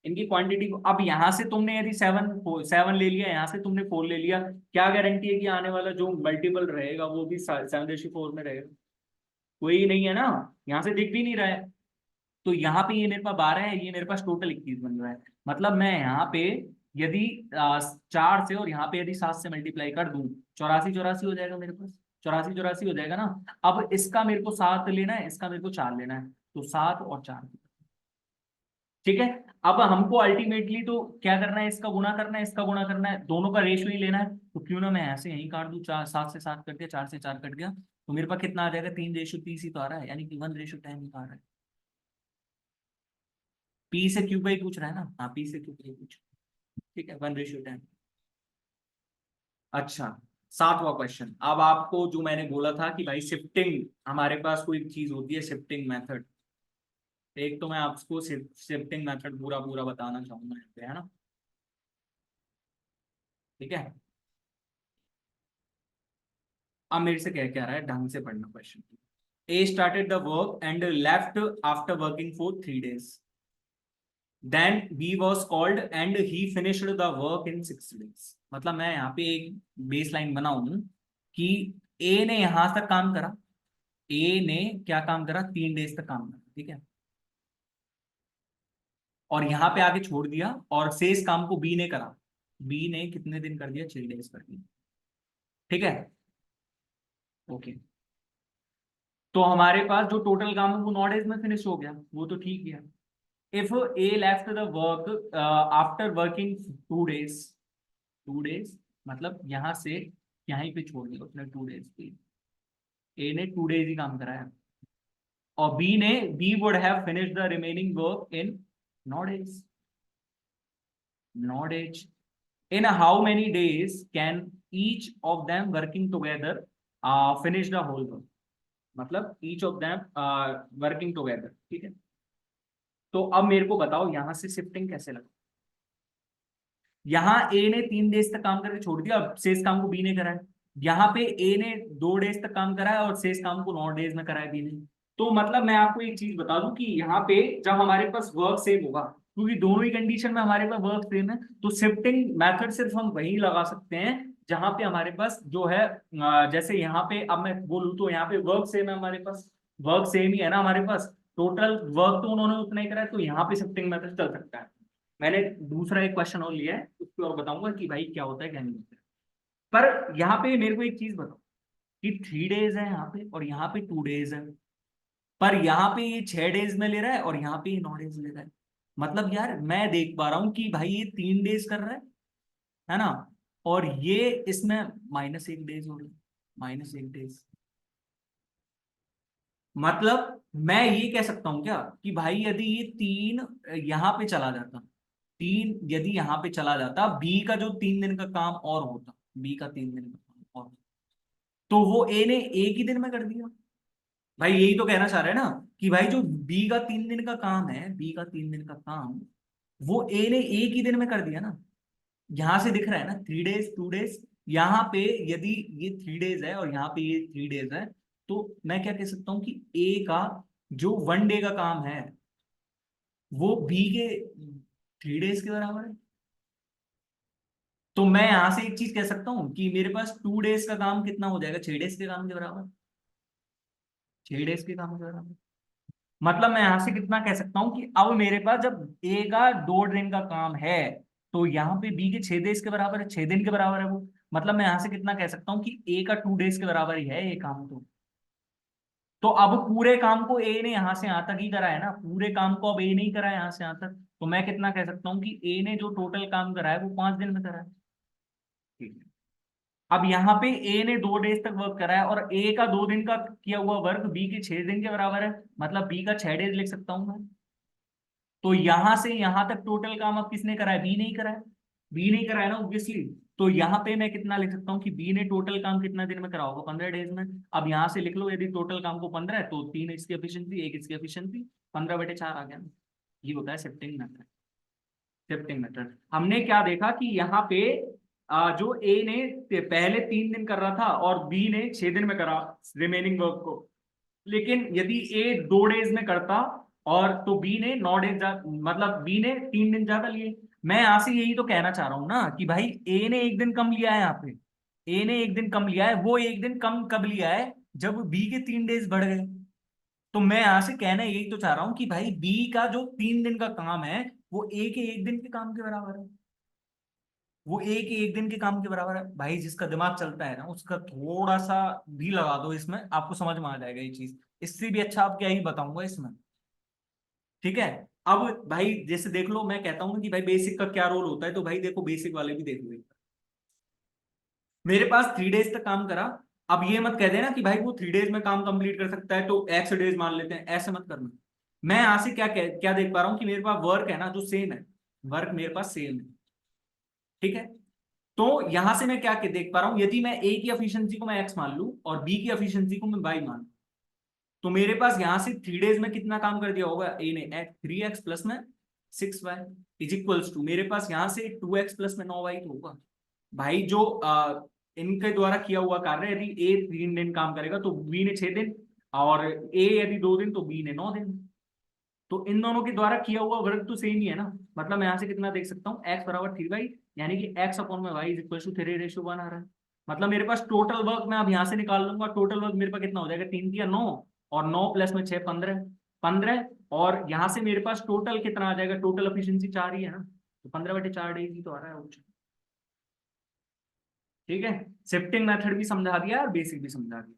Speaker 1: इनकी क्वांटिटी को। अब यहां से तुमने यदि 7 ले लिया, यहाँ से तुमने 4 ले लिया, क्या गारंटी है कि आने वाला जो मल्टीपल रहेगा वो भी 7:4 में रहेगा? कोई नहीं है ना, यहाँ से दिख भी नहीं रहा है। तो यहाँ पे ये मेरे पास 12 है, ये मेरे पास टोटल 21 बन रहा है। मतलब मैं यहाँ पे यदि 4 से और यहाँ पे यदि 7 से मल्टीप्लाई कर दूं, 84 84 हो जाएगा मेरे पास, 84 84 हो जाएगा ना। अब इसका मेरे को 7 लेना है, इसका मेरे को 4 लेना है, तो 7 और 4, ठीक है। अब हमको अल्टीमेटली तो क्या करना है, इसका गुना करना है, इसका गुना करना है, दोनों का रेशियो ही लेना है। तो क्यों ना मैं ऐसे यहीं काट दूं, 7 से 7 कट गया, 4 से 4 कट गया, तो मेरे पास कितना आ जाएगा, 3:30 ही तो आ रहा है, यानी कि 1:10 ही आ रहा है। पी से क्यू का ही पूछ रहा है ना, हाँ पी से क्यू का ही पूछ, ठीक है, 1:10। अच्छा, 7वां क्वेश्चन। अब आपको जो मैंने बोला था कि भाई शिफ्टिंग, हमारे पास कोई चीज होती है शिफ्टिंग मेथड। एक तो मैं आपको शिफ्टिंग मेथड पूरा पूरा बताना चाहूंगा यहाँ पे, है ना, ठीक है। अब मेरे से क्या क्या रहा है, ढंग से पढ़ना question. A started the work and left after working for 3 days, then B was called and he finished the work in 6 days। मतलब मैं यहाँ पे एक बेस लाइन बनाऊं कि ए ने यहां तक काम करा, ए ने क्या काम करा, 3 days तक काम करा, ठीक है, और यहां पे आके छोड़ दिया, और शेष काम को बी ने करा। बी ने कितने दिन कर दिया, 6 days कर दिया, ठीक है, ओके। तो हमारे पास जो टोटल काम है वो 9 days में फिनिश हो गया, वो तो ठीक है। If A left the work after working 2 days, 2 days मतलब यहां से यहीं पे छोड़ दिया उसने 2 days पे, ए ने 2 days ही काम कराया, और B would have finish the remaining work in 9 days, 9 days। In how many days can each of them working together finish the whole work, मतलब each of them working together, ठीक है। तो अब मेरे को बताओ यहां से शिफ्टिंग कैसे लगा। यहाँ ए ने 3 days तक काम करके छोड़ दिया, अब शेष काम को बी ने कराया। यहाँ पे ए ने 2 days तक काम कराया और शेष काम को 9 days में कराया बी ने। तो मतलब मैं आपको एक चीज बता दूं कि यहाँ पे जब हमारे पास वर्क सेम होगा, क्योंकि दोनों ही कंडीशन में हमारे पास वर्क सेम है, तो शिफ्टिंग मेथड सिर्फ हम वही लगा सकते हैं जहां पे हमारे पास जो है जैसे यहाँ पे अब मैं बोलूँ तो यहाँ पे वर्क सेम है, हमारे पास वर्क सेम ही है ना हमारे पास, टोटल वर्क तो उन्होंने उतना ही करा है, तो यहाँ पे शिफ्टिंग मेथड चल सकता है। मैंने दूसरा एक क्वेश्चन और लिया है, उस पर और बताऊंगा कि भाई क्या होता है क्या नहीं होता है। पर यहाँ पे मेरे को एक चीज बताओ कि 3 days है यहाँ पे और यहाँ पे 2 days है, पर यहाँ पे ये 6 days में ले रहा है और यहाँ पे ये 9 days ले रहा है। मतलब यार मैं देख पा रहा हूँ कि भाई ये 3 days कर रहा है ना, और ये इसमें -1 days हो रही है, -1 days। मतलब मैं ये कह सकता हूँ क्या कि भाई यदि ये 3 यहाँ पे चला जाता, 3 यदि यहाँ पे चला जाता, बी का जो 3 दिन का काम और होता, बी का 3 दिन का काम और, तो वो ए ने एक ही दिन में कर दिया। भाई यही तो कहना चाह रहे हैं ना कि भाई जो बी का 3 दिन का काम है, बी का 3 दिन का काम वो ए ने एक ही दिन में कर दिया ना। यहां से दिख रहा है ना 3 days 2 days, यहाँ पे यदि ये 3 days है और यहाँ पे ये 3 days है, तो मैं क्या कह सकता हूँ कि ए का जो 1 day का काम है वो बी के 3 days के बराबर है। तो मैं यहां से एक चीज कह सकता हूँ कि मेरे पास 2 days का काम कितना हो जाएगा, 6 days के काम के बराबर, 6 days के काम के बराबर। मतलब मैं यहां से कितना कह सकता हूँ कि अब मेरे पास जब ए का 2 दिन का काम है, तो यहाँ पे बी के 6 days के बराबर है, 6 दिन के बराबर है वो। मतलब मैं यहां से कितना कह सकता हूँ कि ए का 2 days के बराबर ही है ये काम। तो अब पूरे काम को ए ने यहां से यहां तक ही करा है ना, पूरे काम को अब ए नहीं करा है यहां से यहां तक, तो मैं कितना कह सकता हूँ कि ए ने जो टोटल काम करा है वो 5 दिन में करा है, ठीक है। अब यहाँ पे ए ने 2 days तक वर्क करा है और ए का 2 दिन का किया हुआ वर्क बी के 6 दिन के बराबर है, मतलब बी का 6 days लिख सकता हूँ मैं। तो यहां से यहां तक टोटल काम अब किसने करा है, बी नहीं करा है, बी नहीं करा है ना ऑब्वियसली। तो यहाँ पे मैं कितना लिख सकता हूँ कि बी ने टोटल काम कितना दिन में करा होगा, 15 days में। अब यहाँ से लिख लो यदि टोटल काम को 15 है तो 3 इसकी एफिशिएंसी, 1 इसकी एफिशिएंसी, 15/4 आ गया ना। ये होता है शिफ्टिंग मेथड। शिफ्टिंग मेथड हमने क्या देखा कि यहाँ पे जो ए ने पहले 3 दिन कर रहा था और बी ने 6 दिन में करा रिमेनिंग वर्क को, लेकिन यदि ए 2 days में करता और तो बी ने 9 days मतलब बी ने 3 दिन ज्यादा लिए। मैं यहां से यही तो कहना चाह रहा हूं ना कि भाई ए ने एक दिन कम लिया है यहाँ पे, ए ने एक दिन कम लिया है, वो एक दिन कम कब लिया है, जब बी के 3 days बढ़ गए। तो मैं यहां से कहना यही तो चाह रहा हूं कि भाई बी का जो 3 दिन का काम है वो ए के 1 दिन के काम के बराबर है, वो ए के 1 दिन के काम के बराबर है। भाई जिसका दिमाग चलता है ना उसका थोड़ा सा भी लगा दो इसमें, आपको समझ में आ जाएगा ये चीज। इससे भी अच्छा आप क्या ही बताऊंगा इसमें। ठीक है। अब भाई जैसे देख लो, मैं कहता हूँ कि भाई बेसिक का क्या रोल होता है, तो भाई देखो बेसिक वाले भी देख लो। मेरे पास 3 डेज तक काम करा। अब ये मत कह देना कि भाई वो 3 डेज में काम कंप्लीट कर सकता है तो एक्स डेज मान लेते हैं, ऐसे मत करना। मैं यहां से क्या देख पा रहा हूं कि मेरे पास वर्क है ना जो सेम है, वर्क मेरे पास सेम है। ठीक है। तो यहां से मैं देख पा रहा हूं, यदि मैं ए की एफिशिएंसी को मैं एक्स मान लूं और बी की एफिशिएंसी को मैं वाई मान लूं, तो मेरे पास यहां से 3 डेज में कितना काम कर दिया होगा ए ने, 3x प्लस में 6y इज इक्वल्स टू, मेरे पास यहां से 2x प्लस में 9y तो होगा। भाई जो इनके द्वारा किया हुआ कार्य, यदि ए 3 दिन काम करेगा तो बी ने 6 दिन, और ए यदि 2 दिन तो बी ने 9 दिन। तो इन दोनों के द्वारा किया हुआ वर्क तो सेम ही है ना। मतलब मैं यहाँ से कितना देख सकता हूँ, एक्स बराबर 3y, यानी कि एक्स अपॉन में वाई इज इक्वल टू 3:1 आ रहा है। मतलब मेरे पास टोटल वर्क मैं अब यहाँ से निकाल लूंगा, टोटल वर्क मेरे पास कितना हो जाएगा, 3 या 9, और 9 प्लस में 6 15, 15। और यहाँ से मेरे पास टोटल कितना आ जाएगा, टोटल एफिशिएंसी 4 ही है ना, तो 15/4 डेज ही तो आ रहा है ऑप्शन। ठीक है। शिफ्टिंग मेथड भी समझा दिया और बेसिक भी समझा दिया।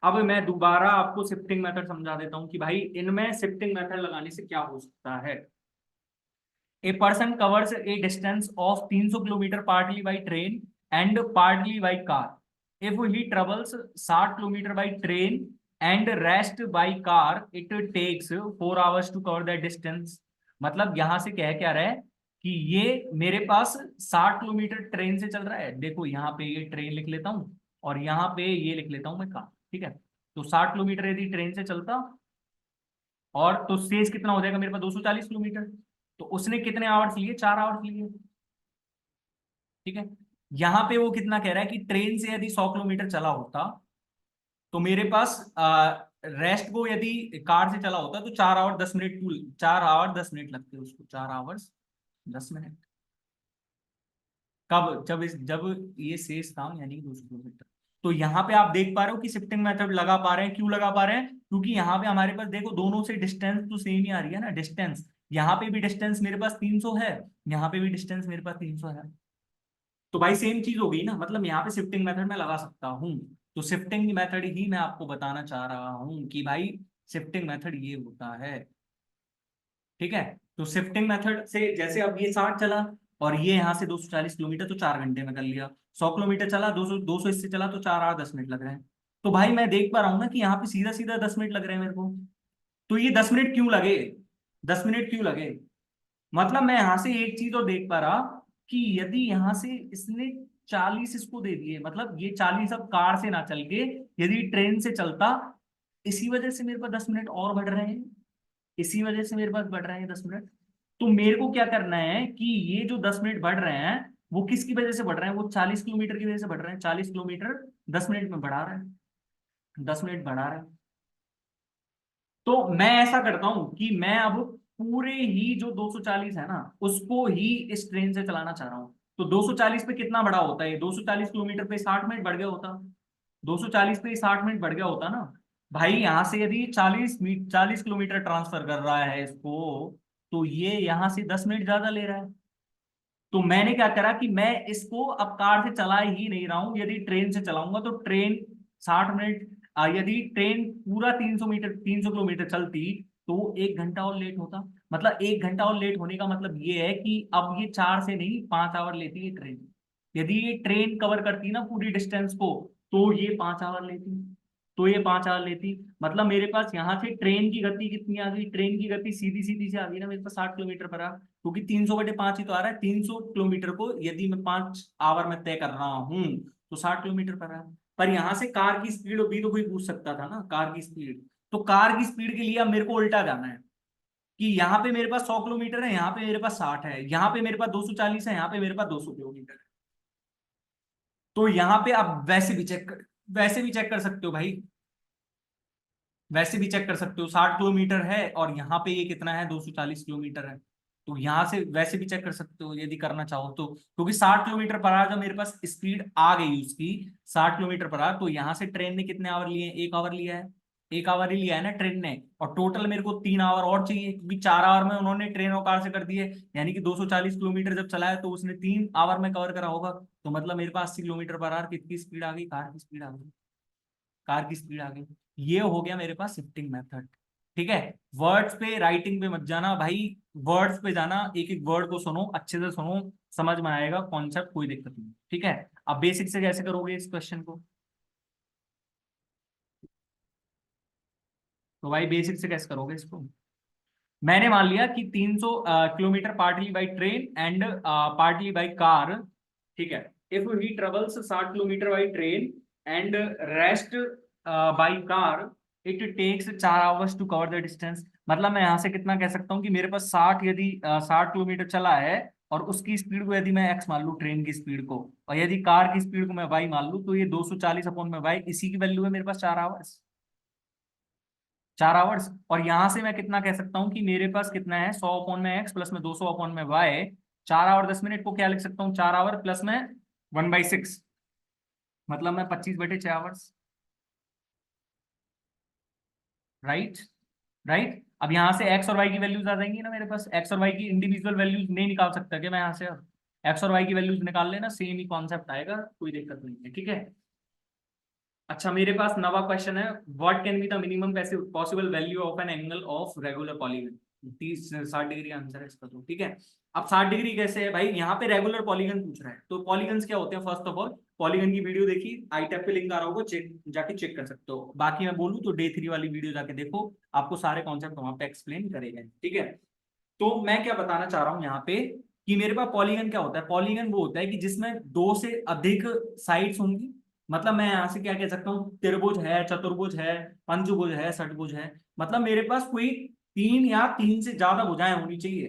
Speaker 1: अब मैं दोबारा आपको शिफ्टिंग मेथड समझा देता हूँ कि भाई इनमें शिफ्टिंग मेथड लगाने से क्या हो सकता है। A person covers a distance of 300 kilometre partly by train and partly by car. If he travels 60 kilometre by train and rest by car, it takes 4 hours to cover that distance. मतलब यहां से कह क्या रहा है कि ये मेरे पास 60 किलोमीटर ट्रेन से चल रहा है। देखो यहाँ पे ये ट्रेन लिख लेता हूँ और यहाँ पे ये लिख लेता हूँ मैं कार। ठीक है। तो 60 किलोमीटर यदि ट्रेन से चलता, और तो शेष कितना हो जाएगा मेरे पास, 240 किलोमीटर। तो उसने कितने आवर्स लिए, 4 आवर्स लिए। ठीक है। यहां पे वो कितना कह रहा है कि ट्रेन से यदि 100 किलोमीटर चला होता तो मेरे पास रेस्ट को यदि कार से चला होता तो 4 आवर 10 मिनट, 4 आवर 10 मिनट लगते उसको, 4 आवर्स 10 मिनट। कब, जब ये शेष काम यानी कि 200 किलोमीटर। तो यहाँ पे आप देख पा रहे हो कि शिफ्टिंग मेथड लगा पा रहे हैं, क्यों लगा पा रहे हैं, क्योंकि यहाँ पे हमारे पास देखो दोनों से डिस्टेंस तो सेम ही आ रही है ना, डिस्टेंस। यहाँ पे भी डिस्टेंस मेरे पास 300 है, यहाँ पे भी डिस्टेंस मेरे पास 300 है। तो भाई सेम चीज हो गई ना, मतलब यहाँ पे शिफ्टिंग मेथड मैं लगा सकता हूँ। तो शिफ्टिंग मेथड ही मैं आपको बताना चाह रहा हूँ कि भाई शिफ्टिंग मेथड ये होता है। ठीक है। तो शिफ्टिंग मेथड से जैसे अब ये 60 चला और ये यहाँ से 240 किलोमीटर, तो 4 घंटे में कर लिया। 100 किलोमीटर चला, 200 इससे चला तो 4 आवर 10 मिनट लग रहे हैं। तो भाई मैं देख पा रहा हूँ ना कि यहाँ पे सीधा सीधा 10 मिनट लग रहे हैं मेरे को। तो ये 10 मिनट क्यों लगे, 10 मिनट क्यों लगे, मतलब मैं यहां से एक चीज और देख पा रहा कि यदि यहां से इसने 40 इसको दे दिए, मतलब ये 40 अब कार से ना चल के यदि ट्रेन से चलता, इसी वजह से मेरे पास 10 मिनट और बढ़ रहे हैं, इसी वजह से मेरे पास बढ़ रहे हैं 10 मिनट। तो मेरे को क्या करना है कि ये जो 10 मिनट बढ़ रहे हैं वो किसकी वजह से बढ़ रहे हैं, वो 40 किलोमीटर की वजह से बढ़ रहे हैं। 40 किलोमीटर 10 मिनट में बढ़ा रहे हैं, 10 मिनट बढ़ा रहे हैं। तो मैं ऐसा करता हूं कि मैं अब पूरे ही जो 240 है ना उसको ही इस ट्रेन से चलाना चाह रहा हूं। तो 240 पे कितना बड़ा होता है, 240 किलोमीटर पे 60 मिनट बढ़ गया होता, 240 पे 60 मिनट बढ़ गया होता ना। भाई यहां से यदि 40 किलोमीटर ट्रांसफर कर रहा है इसको, तो ये यहां से 10 मिनट ज्यादा ले रहा है। तो मैंने क्या करा कि मैं इसको अब कार से चला ही नहीं रहा हूं, यदि ट्रेन से चलाऊंगा तो ट्रेन 60 मिनट, यदि ट्रेन पूरा 300 मीटर 300 किलोमीटर चलती तो 1 घंटा और लेट होता। मतलब 1 घंटा और लेट होने का मतलब ये है कि अब ये 4 से नहीं 5 आवर लेती है ट्रेन। यदि ये ट्रेन कवर करती ना पूरी डिस्टेंस को तो ये 5 आवर लेती, तो ये 5 आवर लेती। मतलब मेरे पास यहाँ से ट्रेन की गति कितनी आ गई, ट्रेन की गति सीधी सीधी से आ गई ना मेरे पास 60 किलोमीटर पर आवर, क्योंकि 300/5 ही तो आ रहा है। 300 किलोमीटर को यदि मैं 5 आवर में तय कर रहा हूँ तो 60 किलोमीटर पर आवर। पर यहाँ से कार की स्पीड भी तो कोई पूछ सकता था ना, कार की स्पीड। तो कार की स्पीड के लिए अब मेरे को उल्टा जाना है कि यहाँ पे मेरे पास 100 किलोमीटर है, यहाँ पे मेरे पास 60 है, यहाँ पे मेरे पास 240 है, यहाँ पे मेरे पास 200 किलोमीटर है। तो यहाँ पे आप वैसे भी चेक कर सकते हो भाई, वैसे भी चेक कर सकते हो। 60 किलोमीटर है और यहाँ पे ये कितना है, 240 किलोमीटर है। तो यहाँ से वैसे भी चेक कर सकते हो यदि करना चाहो तो, क्योंकि 60 किलोमीटर पर आवर जब मेरे पास स्पीड आ गई उसकी 60 किलोमीटर पर आवर, तो यहाँ से ट्रेन ने कितने आवर लिए, 1 आवर लिया है। 1 आवर ही लिया है ना ट्रेन ने, और टोटल मेरे को 3 आवर और चाहिए, क्योंकि 4 आवर में उन्होंने ट्रेन और कार से कर दिए, यानी कि 240 किलोमीटर जब चला है तो उसने 3 आवर में कवर करा होगा। तो मतलब मेरे पास 80 किलोमीटर पर आवर कितनी स्पीड आ गई, कार की स्पीड आ गई, कार की स्पीड आ गई। ये हो गया मेरे पास शिफ्टिंग मेथड। ठीक है, वर्ड्स पे राइटिंग पे मत जाना भाई, वर्ड्स पे जाना, एक एक वर्ड को सुनो, अच्छे से सुनो, समझ में आएगा कॉन्सेप्ट, कोई दिक्कत नहीं। ठीक है, अब बेसिक से कैसे करोगे इस क्वेश्चन को, तो भाई बेसिक से कैसे करोगे इसको। मैंने मान लिया कि 300 kilometre partly by train and partly by car. ठीक है, if he travels 60 kilometre by train and rest by car, it takes 4 hours to cover the distance. मतलब मैं यहाँ से कितना कह सकता हूँ कि मेरे पास 60, यदि 60 किलोमीटर चला है, और उसकी स्पीड को यदि मैं एक्स मान लूँ ट्रेन की स्पीड को, और यदि कार की स्पीड को मैं वाई मान लूँ, तो ये 240 अपॉन में वाई, इसी की वैल्यू है मेरे पास 4 आवर्स। 4 आवर्स, और यहां से मैं कितना कह सकता हूं कि मेरे पास कितना है, 100 अपॉन में एक्स प्लस में 200 अपॉन में वाई। 4 आवर 10 मिनट को क्या लिख सकता हूँ, 4 आवर प्लस में 1/6, मतलब मैं 25/6 आवर्स। Right, right. अब यहाँ से एक्स और वाई की वैल्यूज आ जाएंगी ना मेरे पास, एक्स और वाई की इंडिविजुअल वैल्यूज नहीं निकाल सकता क्या मैं यहाँ से, अब एक्स और वाई की वैल्यूज निकाल लेना, सेम ही कॉन्सेप्ट आएगा, कोई दिक्कत नहीं है। ठीक है, अच्छा मेरे पास नवा क्वेश्चन है, what can be the minimum possible value of an angle of regular polygon. 30-60 degree answer है इसका तो। ठीक है, अब 60 डिग्री कैसे है भाई, यहाँ पे रेगुलर पॉलीगन पूछ रहा है, तो पॉलीगन्स क्या होते हैं, फर्स्ट ऑफ ऑल पॉलीगन की वीडियो देखी, आई टैब पे लिंक आ रहा होगा, चेक जाके चेक कर सकते हो। बाकी मैं बोलूँ तो डे 3 वाली वीडियो जाके देखो, आपको सारे कॉन्सेप्ट वहां पे एक्सप्लेन करेंगे। ठीक है, तो मैं क्या बताना चाह रहा हूँ यहाँ पे, कि मेरे पास पॉलीगन क्या होता है, पॉलीगन वो होता है कि जिसमें 2 से अधिक साइड्स होंगी। मतलब मैं यहाँ से क्या कह सकता हूँ, त्रिभुज है, चतुर्भुज है, पंचभुज है, षटभुज है, मतलब मेरे पास कोई 3 या 3 से ज्यादा भुजाएं होनी चाहिए,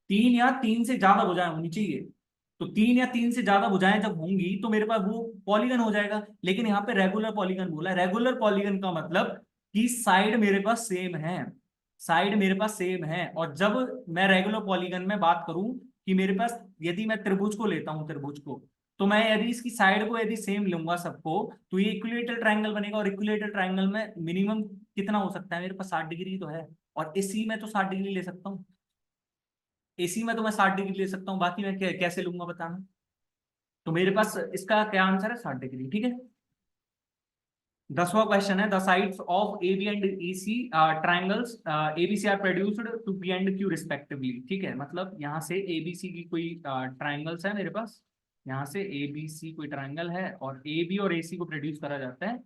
Speaker 1: 3 या 3 से ज्यादा भुजाएं होनी चाहिए। तो 3 या 3 से ज्यादा भुजाएं जब होंगी तो मेरे पास वो पॉलीगन हो जाएगा। लेकिन यहाँ पे रेगुलर पॉलीगन बोला है, रेगुलर पॉलीगन का मतलब कि साइड मेरे पास सेम है, साइड मेरे पास सेम है। और जब मैं रेगुलर पॉलीगन में बात करूं कि मेरे पास, यदि मैं त्रिभुज को लेता हूं, त्रिभुज को, तो मैं यदि इसकी साइड को यदि सेम लूंगा सबको, तो ये इक्विलेटरल ट्रायंगल बनेगा, और इक्विलेटरल ट्रायंगल में मिनिमम कितना हो सकता है, मेरे पास 60 डिग्री तो है, और इसी में तो 60 डिग्री ले सकता हूँ, इसी में तो मैं 60 डिग्री ले सकता हूँ, बाकी मैं कैसे लूंगा बताना। तो मेरे पास इसका क्या आंसर है, 60 डिग्री। ठीक है, 10वां क्वेश्चन है, the sides of A B and E C triangles A B C are produced to P and Q respectively. ठीक है, मतलब यहाँ से ए बी सी की कोई ट्राइंगल्स है मेरे पास, यहाँ से ए बी सी कोई ट्राइंगल है, और ए बी और ए सी को प्रोड्यूस करा जाता है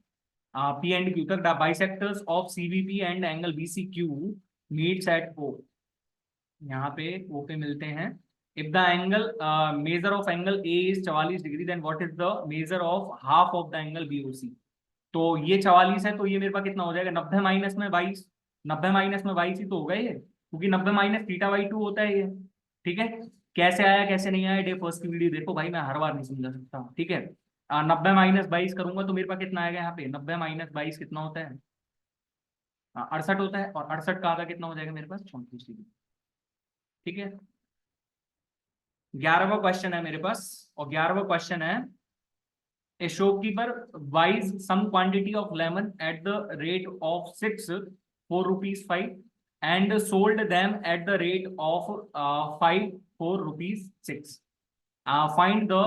Speaker 1: पी एंड क्यू तक। The bisectors of C B P and angle B C Q meets at O, यहाँ पे ओ पे मिलते हैं। If the angle measure of angle A is 44 degree, then what is the measure of half of the angle B O C. तो ये 44 है, तो ये मेरे पास कितना हो जाएगा, 90 माइनस में 22, 90 माइनस में 22 ही तो होगा ये, क्योंकि 90 माइनस θ/2 होता है ये। ठीक है, कैसे आया कैसे नहीं आया, डे फर्स्ट की वीडियो देखो भाई, मैं हर बार नहीं समझा सकता। ठीक है, 90 - 22 करूंगा तो मेरे पास कितना आएगा, यहाँ पे 90 - 22 कितना होता है, 68 होता है, और 68 का आधा कितना हो जाएगा मेरे पास, 34 डिग्री। ठीक है, 11वां क्वेश्चन है मेरे पास, और 11वां क्वेश्चन है, A shopkeeper buys some quantity of lemon at the rate of 6 for rupees 5 and sold them at the rate of 5 for rupees 6. Find the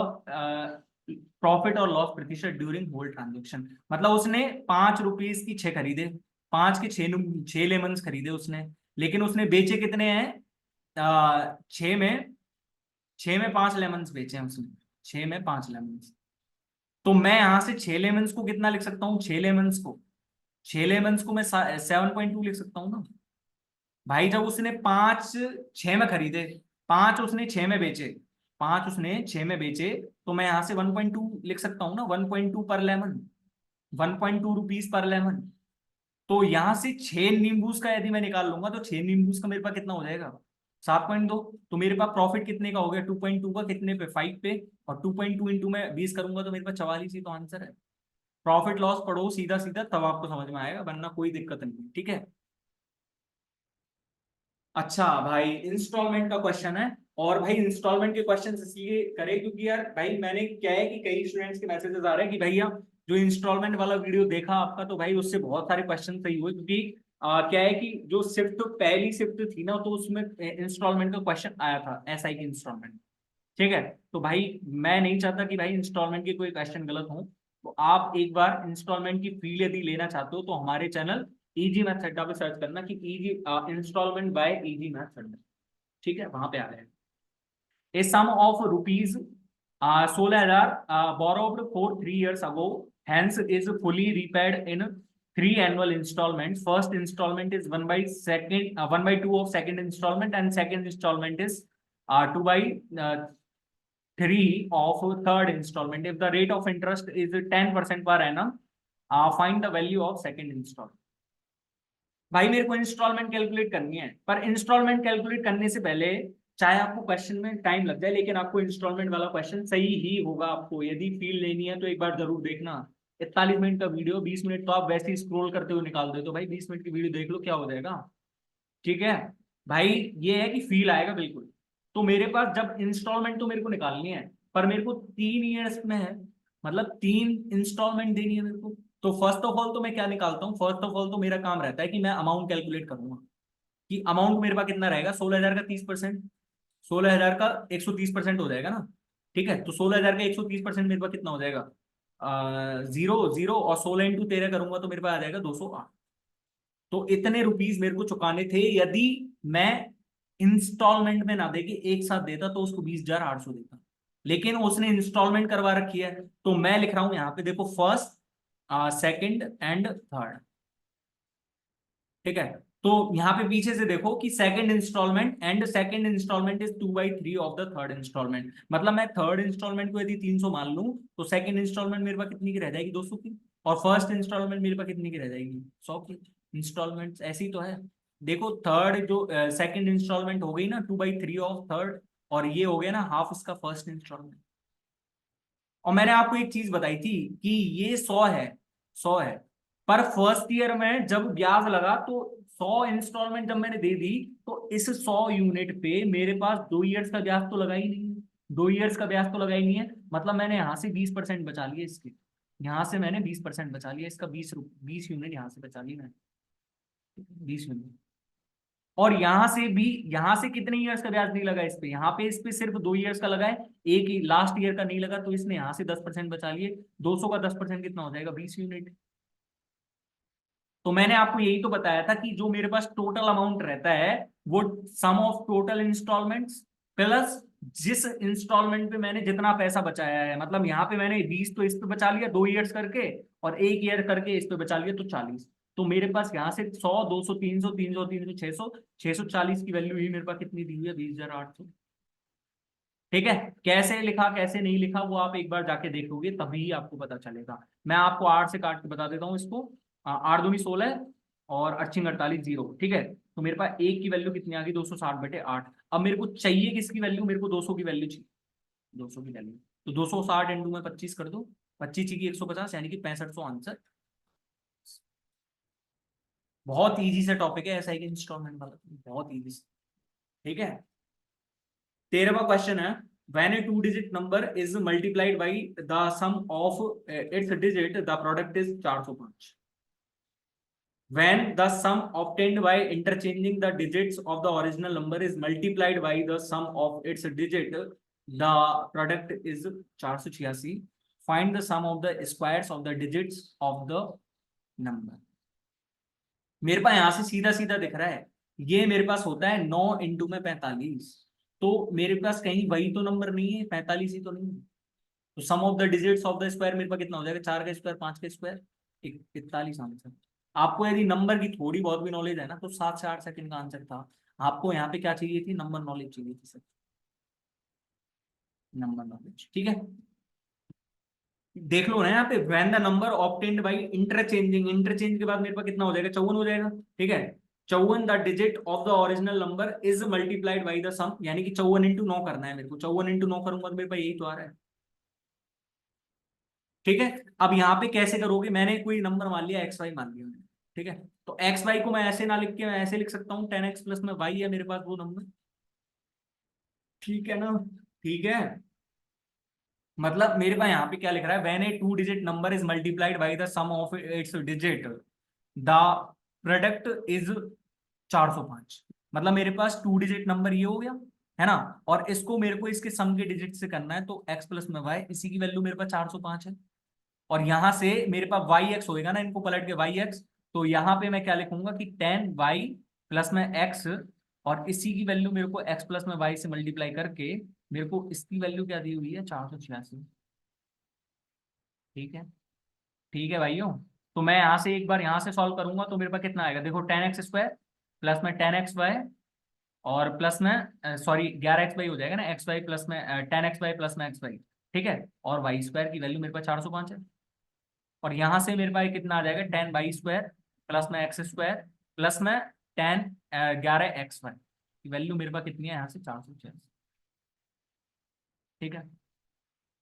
Speaker 1: profit और लॉस प्रतिशत ड्यूरिंग होल ट्रांजेक्शन। मतलब उसने 5 rupees की 6 खरीदे, 5 के 6 lemon खरीदे उसने, लेकिन उसने बेचे कितने हैं, 6 में 5 लेमन बेचे हैं उसने, 6 में 5 लेमन। तो मैं यहां से 6 लेमन्स को कितना लिख सकता हूँ, 6 लेमन्स को मैं 7.2 लिख सकता हूँ ना भाई। जब उसने 5 6 में खरीदे, 5 उसने 6 में बेचे, 5 उसने 6 में बेचे, तो मैं यहां से 1.2 लिख सकता हूँ ना, 1.2 पर लेमन, 1.2 रुपीज पर लेमन। तो यहां से 6 नींबूस का यदि मैं निकाल लूंगा, तो 6 नींबूस का मेरे पास कितना हो जाएगा, 7.2। तो मेरे पास प्रॉफिट कितने का हो गया, 2.2 का, कितने पे, 5 पे, और 2.2 इंटू में 20 करूंगा तो मेरे पास 44 ही तो आंसर है। प्रॉफिट लॉस पढ़ो सीधा सीधा, तब आपको समझ में आएगा, वरना कोई दिक्कत नहीं है। ठीक है, अच्छा भाई इंस्टॉलमेंट का क्वेश्चन है, और भाई इंस्टॉलमेंट के क्वेश्चन इसलिए करे क्योंकि यार भाई मैंने क्या है कि कई स्टूडेंट्स के मैसेजेस आ रहे हैं कि भैया जो इंस्टॉलमेंट वाला वीडियो देखा आपका, तो भाई उससे बहुत सारे क्वेश्चन सही हुए, क्योंकि क्या है कि जो शिफ्ट पहली शिफ्ट थी ना, तो उसमें इंस्टॉलमेंट का क्वेश्चन आया था, एसआई की इंस्टॉलमेंट। ठीक है, तो भाई मैं नहीं चाहता कि भाई इंस्टॉलमेंट के कोई क्वेश्चन गलत हो। तो आप एक बार इंस्टॉलमेंट की फील यदि लेना चाहते हो तो हमारे चैनल इजी मैथ्स अड्डा पे सर्च करना कि easy installment by easy maths Adda. ठीक है, वहां पे आ जाएगा। A sum of rupees 16,000 borrowed for 3 years ago, hence is fully repaid in three annual installments. First installment is 1/2 of second installment, and second installment is 2/3 of third installment. If the rate of interest is 10% per annum, find the value of second installment. भाई मेरे को instalment calculate करनी है, पर instalment calculate करने से पहले चाहे आपको क्वेश्चन में टाइम लग जाए, लेकिन आपको इंस्टॉलमेंट वाला क्वेश्चन सही ही होगा। आपको यदि फील लेनी है तो एक बार जरूर देखना। 41 मिनट का वीडियो, 20 मिनट तो आप वैसे ही स्क्रॉल करते हुए निकाल दे, तो भाई 20 मिनट की वीडियो देख लो, क्या हो जाएगा। ठीक है भाई, ये है कि फील आएगा बिल्कुल। तो मेरे पास जब इंस्टॉलमेंट तो मेरे को निकालनी है, पर मेरे को 3 ईयर्स में है, मतलब 3 इंस्टॉलमेंट देनी है मेरे को। तो फर्स्ट ऑफ ऑल तो मैं क्या निकालता हूँ, फर्स्ट ऑफ ऑल तो मेरा काम रहता है कि मैं अमाउंट कैलकुलेट करूंगा कि अमाउंट मेरे पास कितना रहेगा। 16,000 का 30%, 16,000 का 130% हो जाएगा ना। ठीक है, तो 16,000 का 130% मेरे पास कितना हो जाएगा, 0 0, और 16 × 13 करूंगा तो मेरे पास आ जाएगा 208। तो इतने रुपीस मेरे को चुकाने थे। यदि मैं इंस्टॉलमेंट में ना देके एक साथ देता तो उसको 20,800 देता, लेकिन उसने इंस्टॉलमेंट करवा रखी है। तो मैं लिख रहा हूं यहाँ पे देखो, फर्स्ट सेकंड एंड थर्ड। ठीक है, तो यहाँ पे पीछे से देखो कि second installment, and second installment is 2/3 of the third installment. मतलब मैं थर्ड इंस्टॉलमेंट को यदि 300 मान लूं, तो सेकंड इंस्टॉलमेंट मेरे पास कितनी की रह जाएगी, 200 की। और फर्स्ट इंस्टॉलमेंट मेरे पास कितनी की रह जाएगी, 100 की। इंस्टॉलमेंट ऐसी तो है। देखो थर्ड जो सेकंड इंस्टॉलमेंट हो गई ना 2/3 ऑफ थर्ड, और ये हो गया ना हाफ इसका फर्स्ट इंस्टॉलमेंट। और मैंने आपको एक चीज बताई थी कि ये 100 है पर फर्स्ट ईयर में जब ब्याज लगा तो 100 इंस्टॉलमेंट जब मैंने दे दी, तो इस 100 यूनिट पे मेरे पास 2 ईयर्स का ब्याज तो लगा ही नहीं है। 2 ईयर्स का ब्याज तो लगा ही नहीं है, मतलब मैंने यहाँ से 20% बचा लिया इसके। यहाँ से मैंने 20% बचा लिया इसका, 20 यूनिट यहाँ से बचा ली मैंने, 20 यूनिट। और यहां से भी, यहां से कितने ईयर्स का ब्याज नहीं लगा इस पे, यहाँ पे इस पे सिर्फ 2 ईयर्स का लगा है, एक ही लास्ट ईयर का नहीं लगा, तो इसने यहाँ से 10% बचा लिए। 200 का 10% कितना हो जाएगा, 20 यूनिट। तो मैंने आपको यही तो बताया था कि जो मेरे पास टोटल अमाउंट रहता है, वो सम ऑफ टोटल इंस्टॉलमेंट्स प्लस जिस इंस्टॉलमेंट पे मैंने जितना पैसा बचाया है। मतलब यहाँ पे मैंने 20 तो इस पे बचा लिया 2 ईयर्स करके, और एक ईयर करके इस पे बचा लिया, तो 40। तो मेरे पास यहाँ से 100 200 300 300 300 600 640 की वैल्यू ही मेरे पास कितनी दी हुई है, 20,800। ठीक है, कैसे लिखा कैसे नहीं लिखा वो आप एक बार जाके देखोगे तभी आपको पता चलेगा। मैं आपको 8 से काट के बता देता हूँ इसको। 8 दूनी 16 और 8 × 48 0। ठीक है, तो मेरे पास एक की वैल्यू कितनी आ गई, 260/8। अब मेरे को चाहिए किसकी वैल्यू, मेरे को 200 की वैल्यू चाहिए, 200 की वैल्यू। तो 260 इंटू में 25 कर दो, 25 की 150, यानी कि 6500 आंसर। बहुत इजी से टॉपिक है ऐसा ही कि इंस्टॉलमेंट वाला, बहुत इजी। ठीक है, 13वां क्वेश्चन है, when a 2 digit number is multiplied by the sum of its digit, the product is 405। when the sum obtained by interchanging the digits of the original number is multiplied by the sum of its digit, the product is 486। find the sum of the squares of the digits of the number। मेरे पास यहां से सीधा सीधा दिख रहा है, ये मेरे पास होता है 9 × 45। तो मेरे पास कहीं वही तो नंबर नहीं है, 45 ही तो नहीं है। तो sum of the digits of the square मेरे पास कितना हो जाएगा, 4 का स्क्वायर 5 का स्क्वायर, 41 आंसर। आपको यदि नंबर की थोड़ी बहुत भी नॉलेज है ना, तो 7 से 8 सेकंड का आंसर था। आपको यहाँ पे क्या चाहिए थी, नंबर नॉलेज चाहिए थी सर, नंबर नॉलेज। ठीक है, देख लो ना यहाँ पे, when the number obtained by interchanging, interchange के बाद मेरे पास कितना हो जाएगा, 54 हो जाएगा। ठीक है, 54 the digit of the original number is multiplied by the sum, यानी कि 54 × 9 करना है मेरे को। 54 × 9 करूंगा तो मेरे पास यही तो आ रहा है। ठीक है, अब यहाँ पे कैसे करोगे, मैंने कोई नंबर मान लिया एक्स वाई मान लिया मैंने। ठीक है, तो एक्स वाई को मैं ऐसे ना लिख के मैं ऐसे लिख सकता हूँ, 10x प्लस में वाई है मेरे पास वो नंबर। ठीक है ना, ठीक है। मतलब मेरे पास यहाँ पे क्या लिख रहा है, when a two digit number is multiplied by the sum of its digit the product is 405। मतलब मेरे पास टू डिजिट नंबर ये हो गया, है ना, और इसको मेरे को इसके सम के डिजिट से करना है, तो x प्लस में y, इसी की वैल्यू मेरे पास 405 है। और यहां से मेरे पास वाई एक्स होएगा ना, इनको पलट के वाई एक्स, तो यहां पे मैं क्या लिखूंगा कि 10y प्लस में x, और इसी की वैल्यू मेरे को x प्लस में y से मल्टीप्लाई करके मेरे को इसकी वैल्यू क्या दी हुई है, 486। ठीक है, ठीक है भाइयों। तो मैं यहाँ से एक बार यहाँ से सॉल्व करूंगा तो मेरे पास कितना आएगा, देखो 10x² प्लस में 10xy, और प्लस में सॉरी 11xy हो जाएगा ना, xy प्लस में 10xy प्लस में xy। ठीक है, और y² की वैल्यू मेरे पास 405 है। और यहां से मेरे पास कितना आ जाएगा, 10y² प्लस में x² प्लस में 11xy की वैल्यू मेरे पास कितनी है, यहाँ से 486। ठीक है,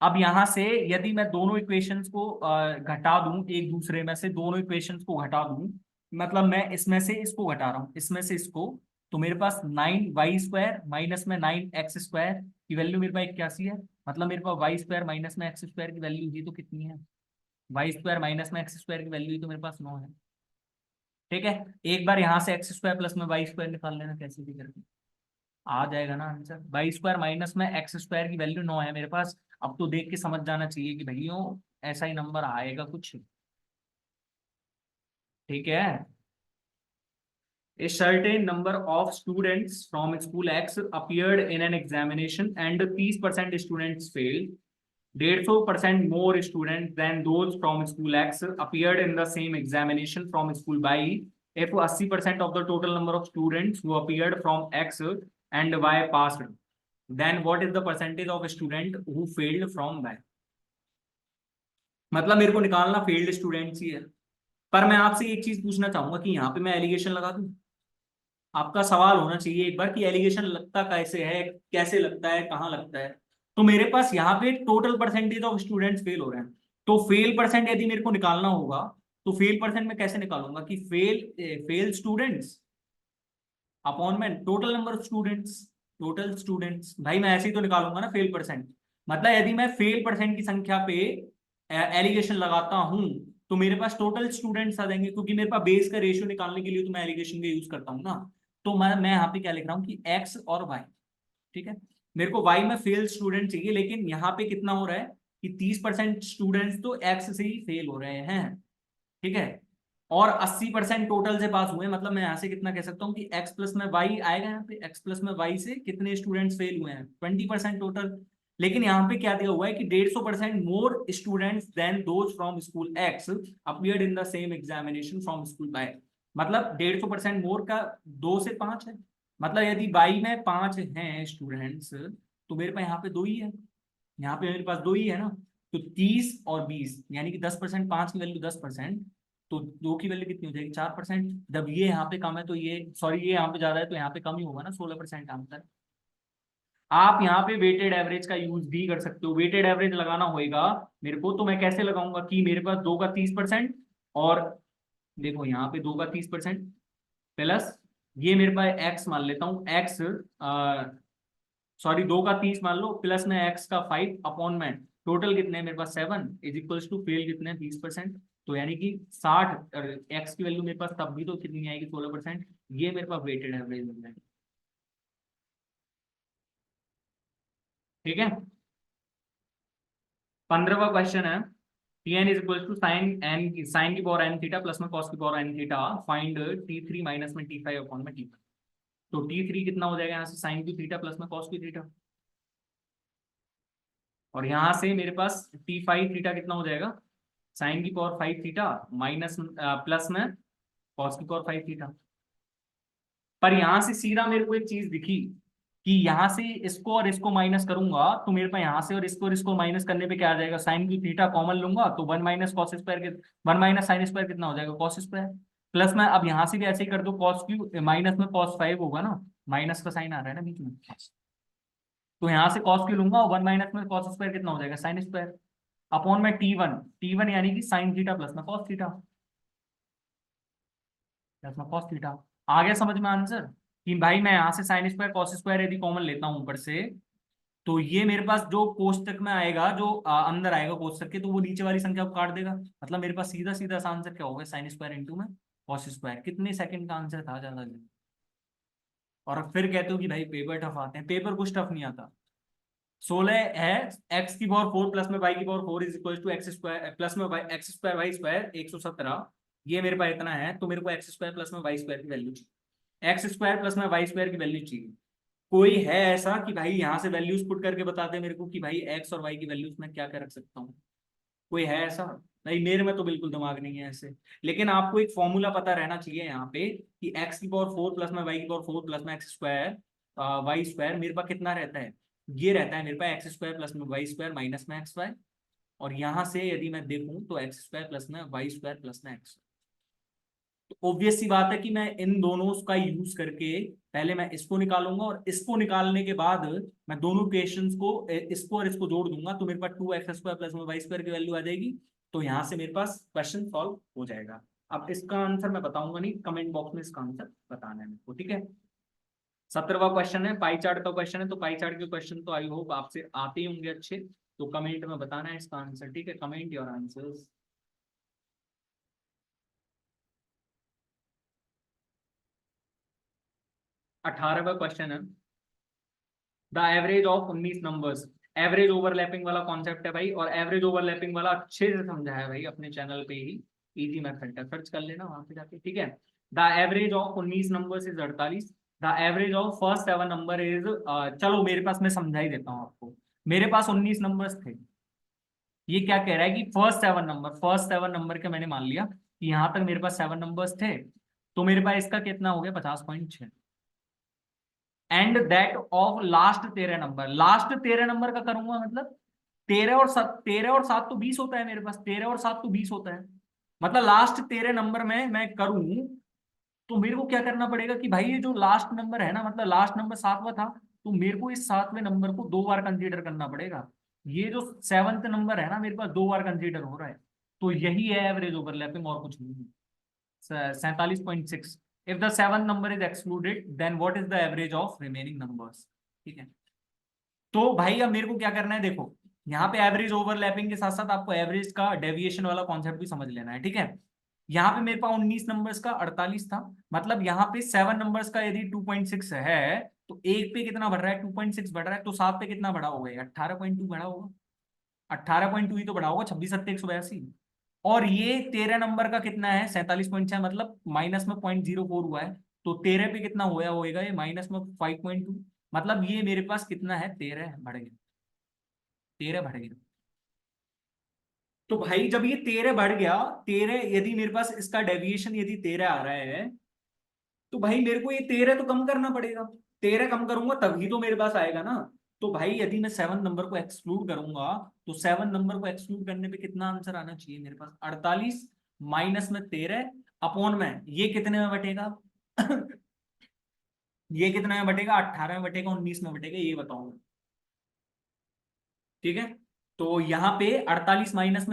Speaker 1: अब यहां से यदि मैं दोनों इक्वेशंस को घटा दूं, एक दूसरे में से दोनों इक्वेशंस को घटा दूं, मतलब मैं इसमें से इसको घटा रहा हूं, इसमें से इसको, तो मेरे पास 9y² माइनस में 9x² की वैल्यू मेरे पास 81 है। मतलब मेरे पास y² माइनस में x² की वैल्यू ही तो कितनी है, y² माइनस में x² की वैल्यू ही तो मेरे पास 9 है। ठीक है, एक बार यहां से x² प्लस में y² निकाल लेना कैसे भी करके, आ जाएगा ना आंसर। y² माइनस में x² की वैल्यू 9 है मेरे पास। अब तो देख के समझ जाना चाहिए कि भैया ऐसा ही नंबर आएगा कुछ। ठीक है, a certain number of students from school X appeared in an examination and 30% students failed. 150% more students than those from school X appeared in the same examination from school Y. If 80% of the total number of students who appeared from X and Y passed, then what is the percentage of student who failed from Y? मतलब मेरे को निकालना failed students ही है। पर मैं आपसे एक चीज पूछना चाहूंगा कि यहाँ पे मैं एलिगेशन लगा दूं। आपका सवाल होना चाहिए एक बार कि एलिगेशन लगता कैसे है, कैसे लगता है, कहाँ लगता है। तो मेरे पास यहाँ पे total percentage of students fail हो रहे हैं, तो फेल परसेंट यदि मेरे को निकालना होगा, तो फेल परसेंट में कैसे निकालूंगा कि फेल स्टूडेंट्स अपॉन में total number of students, total students, भाई मैं ऐसे ही तो निकालूंगा ना फेल परसेंट। मतलब यदि मैं फेल परसेंट की संख्या पे एलिगेशन लगाता हूं, तो मेरे पास टोटल स्टूडेंट्स आ जाएंगे, क्योंकि मेरे पास बेस का रेशियो निकालने के लिए तो मैं एलिगेशन का यूज करता हूँ ना। तो मैं यहाँ पे क्या लिख रहा हूँ कि एक्स और वाई। ठीक है, मेरे को वाई में फेल स्टूडेंट चाहिए, लेकिन यहाँ पे कितना हो रहा है कि 30% स्टूडेंट्स तो एक्स से ही फेल हो रहे हैं। ठीक है, और 80% टोटल से पास हुए, मतलब मैं यहां से कितना कह सकता हूँ कि x प्लस में y आएगा, यहाँ पे x प्लस में y से कितने स्टूडेंट्स फेल हुए हैं, 20% टोटल। लेकिन यहाँ पे क्या दिया हुआ है कि 150% more students than those from school x appeared in the same examination from school y। मतलब 150% मोर का 2 से 5 है। मतलब यदि y में 5 हैं स्टूडेंट्स, तो मेरे पास यहाँ पे 2 ही है, यहाँ पे मेरे पास 2 ही है ना। तो 30 और 20 यानी कि 10%, 5 की वैल्यू 10%, तो 2 की वैल्यू कितनी हो जाएगी, 4%। जब ये यहाँ पे कम है तो ये सॉरी ये यहाँ पे ज्यादा है तो यहाँ पे कम ही होगा ना, 16% आंसर। आप यहाँ पे वेटेड एवरेज का यूज भी कर सकते हो, वेटेड एवरेज लगाना होगा मेरे को, तो मैं कैसे लगाऊंगा कि मेरे पास 2 का 30%, और देखो यहाँ पे 2 का 30% प्लस ये मेरे पास एक्स मान लेता हूँ, एक्स सॉरी 2 का 30 मान लो, प्लस में एक्स का 5 अपॉन में टोटल कितने हैं मेरे पास 7 इज इक्वल्स टू फेल कितने हैं 20%। तो यानी कि 60 एक्स की वैल्यू मेरे पास तब भी तो कितनी आएगी 16%। ये मेरे पास वेटेड एवरेज बन जाएगा। ठीक है, 15वां क्वेश्चन है, Tn is equals to sine की पावर एन थीटा प्लस में कॉस की power n theta, find T3 minus में T5 अपॉन में T5। तो T3 कितना हो जाएगा यहाँ से, साइन की थीटा प्लस में कॉस की थीटा, और यहाँ से मेरे पास T5 थीटा कितना हो जाएगा, साइन की पावर 5 थीटा माइनस प्लस में कॉस की पावर 5 थीटा। पर यहां से सीधा मेरे को एक चीज दिखी कि यहां से इसको और इसको माइनस करूंगा, तो मेरे पास यहां से और इसको माइनस करने पे क्या आ जाएगा, साइन की थीटा कॉमन लूंगा तो 1 माइनस कॉस स्क्वायर के 1 माइनस साइन स्क्वायर कितना हो जाएगा, कॉस स्क्वायर। प्लस में अब यहां से भी ऐसे ही कर दो, कॉस क्यू माइनस में कॉस 5 होगा ना, माइनस का साइन आ रहा है ना बीच में, तो यहाँ से कॉस क्यू लूंगा और 1 माइनस में कॉस स्क्वायर कितना हो जाएगा, साइन स्क्वायर, अपॉन में T1 यानी कि साइन थीटा प्लस में कॉस थीटा, प्लस में कॉस थीटा। आ गया समझ में आंसर कि भाई मैं यहाँ से साइन स्क्वायर कॉस स्क्वायर यदि कॉमन लेता हूँ ऊपर से, तो ये मेरे पास जो कोष्टक में आएगा, जो अंदर आएगा कोष्टक के, तो वो नीचे वाली संख्या को काट देगा। मतलब मेरे पास सीधा सीधा सा आंसर क्या होगा, साइन स्क्वायर इंटू में कॉस स्क्वायर। कितने सेकंड का आंसर था, ज्यादा नहीं। और फिर कहते हो कि भाई पेपर टफ आते हैं, पेपर कुछ टफ नहीं आता। 16 है, एक्स की पावर 4 प्लस में वाई की power 4 is equal to X square plus में Y X square Y square 117। ये मेरे पास इतना है, तो मेरे को एक्स स्क्वायर प्लस में वाई स्क्वायर की वैल्यू चाहिए। एक्स स्क्वायर प्लस में वाई स्क्वायर की वैल्यू चाहिए। कोई है ऐसा कि भाई यहाँ से वैल्यूज पुट करके बता दे मेरे को कि भाई एक्स और वाई की वैल्यूज मैं क्या क्या रख सकता हूँ? कोई है ऐसा? नहीं, मेरे में तो बिल्कुल दिमाग नहीं है ऐसे। लेकिन आपको एक फॉर्मूला पता रहना चाहिए यहाँ पे कि एक्स की पावर 4 प्लस में वाई की पावर 4 प्लस में एक्स स्क्वायर वाई स्क्वायर मेरे पास कितना रहता है। ये रहता है मेरे पास एक्स स्क्वायर प्लस में वाई स्क्वायर माइनस में एक्स वाई। और यहाँ से यदि मैं देखूं तो एक्स स्क्वायर प्लस में वाई स्क्वायर प्लस में एक्स। तो ऑब्वियस सी बात है कि मैं इन दोनों का यूज करके पहले मैं इसको निकालूंगा, और इसको निकालने के बाद मैं दोनों इक्वेशंस को, इसको और इसको जोड़ दूंगा, तो मेरे पास 2x² प्लस में वाई स्क्वायर की वैल्यू आ जाएगी। तो यहाँ से मेरे पास क्वेश्चन सॉल्व हो जाएगा। अब इसका आंसर मैं बताऊंगा नहीं, कमेंट बॉक्स में इसका आंसर बताना है मेरे को, ठीक है। 17वां क्वेश्चन है, पाई चार्ट का क्वेश्चन है। तो पाई चार्ट के क्वेश्चन तो आई होप आपसे आते ही होंगे अच्छे। तो कमेंट में बताना है इसका आंसर, ठीक है। Comment your answers. 18वां क्वेश्चन है, the average of 19 numbers. Average overlapping वाला कॉन्सेप्ट है भाई, और एवरेज ओवरलैपिंग वाला अच्छे से समझा है भाई अपने चैनल पे ही। इजी मेथड का सर्च कर लेना वहां पे जाके, ठीक है। The average of 19 numbers is 48। The average of first 7 number is, चलो मेरे पास, मैं समझा ही देता हूँ आपको। मेरे पास 19 नंबर्स थे। ये क्या कह रहा है कि फर्स्ट 7 नंबर के मैंने मान लिया कि यहाँ तक मेरे पास 7 नंबर्स थे। तो मेरे पास इसका कितना हो गया, 50.6। And that of last 13 number, last 13 number का करूंगा मतलब 13 और 7 तो 20 होता है मेरे पास, 13 और 7 तो 20 होता है। मतलब लास्ट 13 नंबर में मैं करूं, तो मेरे को क्या करना पड़ेगा कि भाई ये जो लास्ट नंबर है ना, मतलब लास्ट नंबर 7वां था, तो मेरे को इस 7वें नंबर को 2 बार कंसीडर करना पड़ेगा। ये जो 7th नंबर है ना मेरे पास, 2 बार कंसीडर हो रहा है। तो यही है एवरेज ओवरलैपिंग, और कुछ नहीं है। 47.6। If the 7th number is excluded then what is the average of remaining numbers, ठीक है। तो भाई अब मेरे को क्या करना है, देखो यहाँ पे एवरेज ओवरलैपिंग के साथ साथ आपको एवरेज का डेविएशन वाला कॉन्सेप्ट भी समझ लेना है, ठीक है। यहाँ पे मेरे पास 19 नंबर्स का 48 था। मतलब यहाँ पे 7 नंबर्स का यदि 2.6 है, तो एक पे कितना बढ़ रहा है, 2.6 बढ़ रहा है, तो 7 पे कितना बढ़ा होगा, 18.2 बढ़ा होगा। 18.2 ही तो बढ़ा होगा, 26 7 182। और ये 13 नंबर का कितना है, 47.6, मतलब माइनस में 0.04 हुआ है। तो 13 पे कितना हुआ होएगा, ये माइनस में 5.2। मतलब ये मेरे पास कितना है, 13 बढ़ गया। 13 बढ़ गया। तो भाई जब ये 13 बढ़ गया, 13 यदि मेरे पास इसका डेविएशन यदि 13 आ रहा है, तो भाई मेरे को ये 13 तो कम करना पड़ेगा। 13 कम करूंगा तभी तो मेरे पास आएगा ना। तो भाई यदि मैं 7 नंबर को एक्सक्लूड करूंगा, तो 7 नंबर को एक्सक्लूड करने पे कितना आंसर आना चाहिए मेरे पास, 48 माइनस में 13 अपॉन में ये कितने में बटेगा ये कितने में बटेगा, 18 में बटेगा, 19 में बटेगा, ये बताओ। ठीक है। तो यहाँ पे 48 माइनस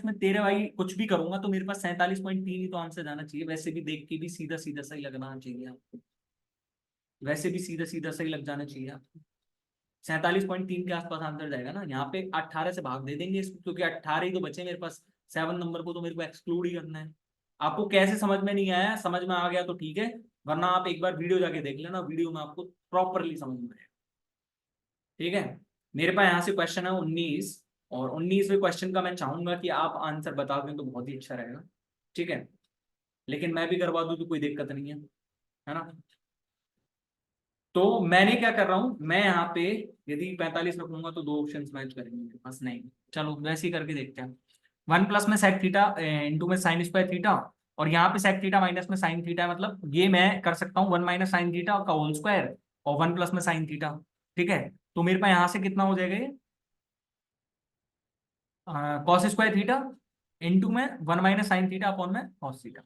Speaker 1: में 13 भाई कुछ भी करूंगा तो मेरे पास 47.3 ही तो आंसर जाना चाहिए। वैसे भी देख के भी सीधा सीधा सही लगना चाहिए आपको। वैसे भी सीधा सीधा सही लग जाना चाहिए आपको। 47.3 के आसपास आंसर जाएगा ना। यहाँ पे 18 से भाग दे देंगे इसको, क्योंकि 18 ही तो बचे मेरे पास। 7 नंबर को तो मेरे को एक्सक्लूड ही करना है। आपको कैसे समझ में नहीं आया, समझ में आ गया तो ठीक है, वरना आप एक बार वीडियो जाके देख लेना, वीडियो में आपको प्रॉपरली समझ में आएगा। ठीक है। मेरे पास यहाँ से क्वेश्चन है 19, और 19वें क्वेश्चन का मैं चाहूंगा कि आप आंसर बता दें तो बहुत ही अच्छा रहेगा। ठीक है। लेकिन मैं भी करवा दूं तो कोई दिक्कत नहीं है ना। तो मैंने क्या कर रहा हूं, मैं यहाँ पे यदि 45 रखूंगा तो दो ऑप्शन मैच करेंगे मेरे पास, नहीं। चलो वैसे ही करके देखते हैं। 1 प्लस में सेक थीटा इंटू में साइन स्क्वायर थीटा, और यहाँ पे सेक थीटा माइनस में साइन थीटा, मतलब ये मैं कर सकता हूँ 1 माइनस साइन थीटा का होल स्क्वायर, और 1 प्लस में साइन थीटा। ठीक है। तो मेरे पास यहाँ से कितना हो जाएगा ये, कॉस स्क्वायर थीटा इंटू में 1 माइनस साइन थीटा अपॉन में कॉस थीटा।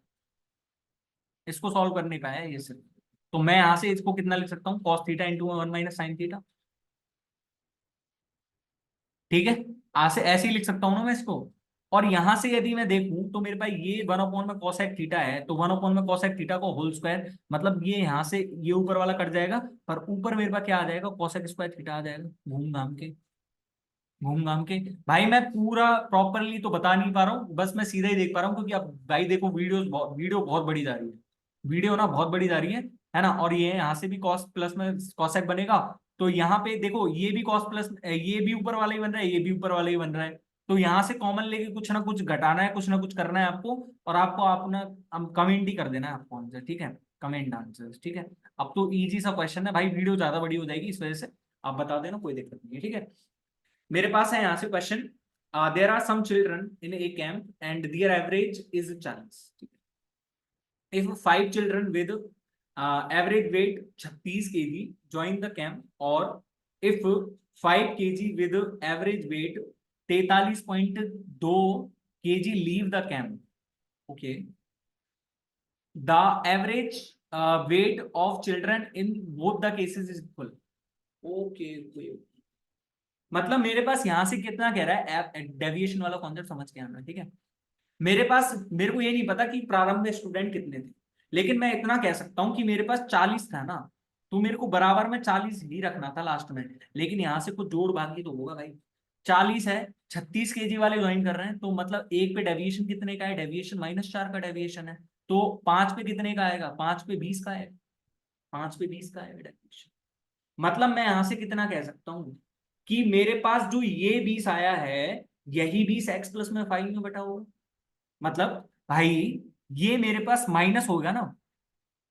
Speaker 1: इसको सॉल्व करने का है ये सिर्फ। तो मैं यहाँ से इसको कितना लिख सकता हूँ, कॉस थीटा इंटू में 1 माइनस साइन थीटा। ठीक है। ऐसे ऐसे ही लिख सकता हूँ ना मैं इसको। और यहां से यदि मैं देखूं तो मेरे पास ये 1 अपॉन में कॉसेक थीटा है, तो 1 अपॉन में कॉसेक थीटा को होल स्क्वायर, मतलब ये यहां से ये ऊपर वाला कट जाएगा, पर ऊपर मेरे पास क्या आ जाएगा, कॉसेक स्क्वायर थीटा आ जाएगा। घूम घाम के भाई मैं पूरा प्रॉपरली तो बता नहीं पा रहा हूँ, बस मैं सीधा ही देख पा रहा हूँ, क्योंकि अब भाई देखो वीडियो बहुत बड़ी जा रही है, वीडियो ना बहुत बड़ी जा रही है ना। और ये यहाँ से भी कॉस प्लस में कॉसेक बनेगा, तो यहाँ पे देखो ये भी कॉस प्लस, ये भी ऊपर वाला ही बन रहा है, ये भी ऊपर वाला ही बन रहा है। तो यहाँ से कॉमन लेके कुछ ना कुछ घटाना है, कुछ ना कुछ करना है आपको, और आपको अपना कमेंट ही कर देना है आपको आंसर, ठीक है, कमेंट आंसर, ठीक है। अब तो इजी सा क्वेश्चन है भाई, वीडियो ज्यादा बड़ी हो जाएगी इस वजह से, आप बता देना, कोई दिक्कत नहीं है, ठीक है। मेरे पास है यहाँ से question, there are some children in a camp and their average is 40। If 5 children with average weight 36 kg join the camp, और if 5 kg with average weight 43.2 kg leave the camp, okay, the average weight of children in both the cases is equal. Okay, मतलब मेरे पास यहां से कितना कह रहा है, deviation वाला कॉन्सेप्ट समझ के आना, ठीक है। मेरे पास, मेरे को ये नहीं पता कि प्रारंभ में स्टूडेंट कितने थे, लेकिन मैं इतना कह सकता हूं कि मेरे पास 40 था ना, तो मेरे को बराबर में 40 ही रखना था लास्ट में, लेकिन यहां से कुछ जोड़ भाग ही तो होगा भाई। 40 है, 36 kg वाले ज्वाइन कर रहे हैं, तो मतलब एक पे डेविएशन कितने का है, डेविएशन -4 का डेविएशन है, तो 5 पे कितने का आएगा, 5 पे 20 का है, 5 पे 20 का है डेविएशन। मतलब मैं यहां से कितना कह सकता हूं कि मेरे पास जो ये 20 आया है, यही 20 x प्लस में 5 में बटा होगा। मतलब भाई ये मेरे पास माइनस होगा ना,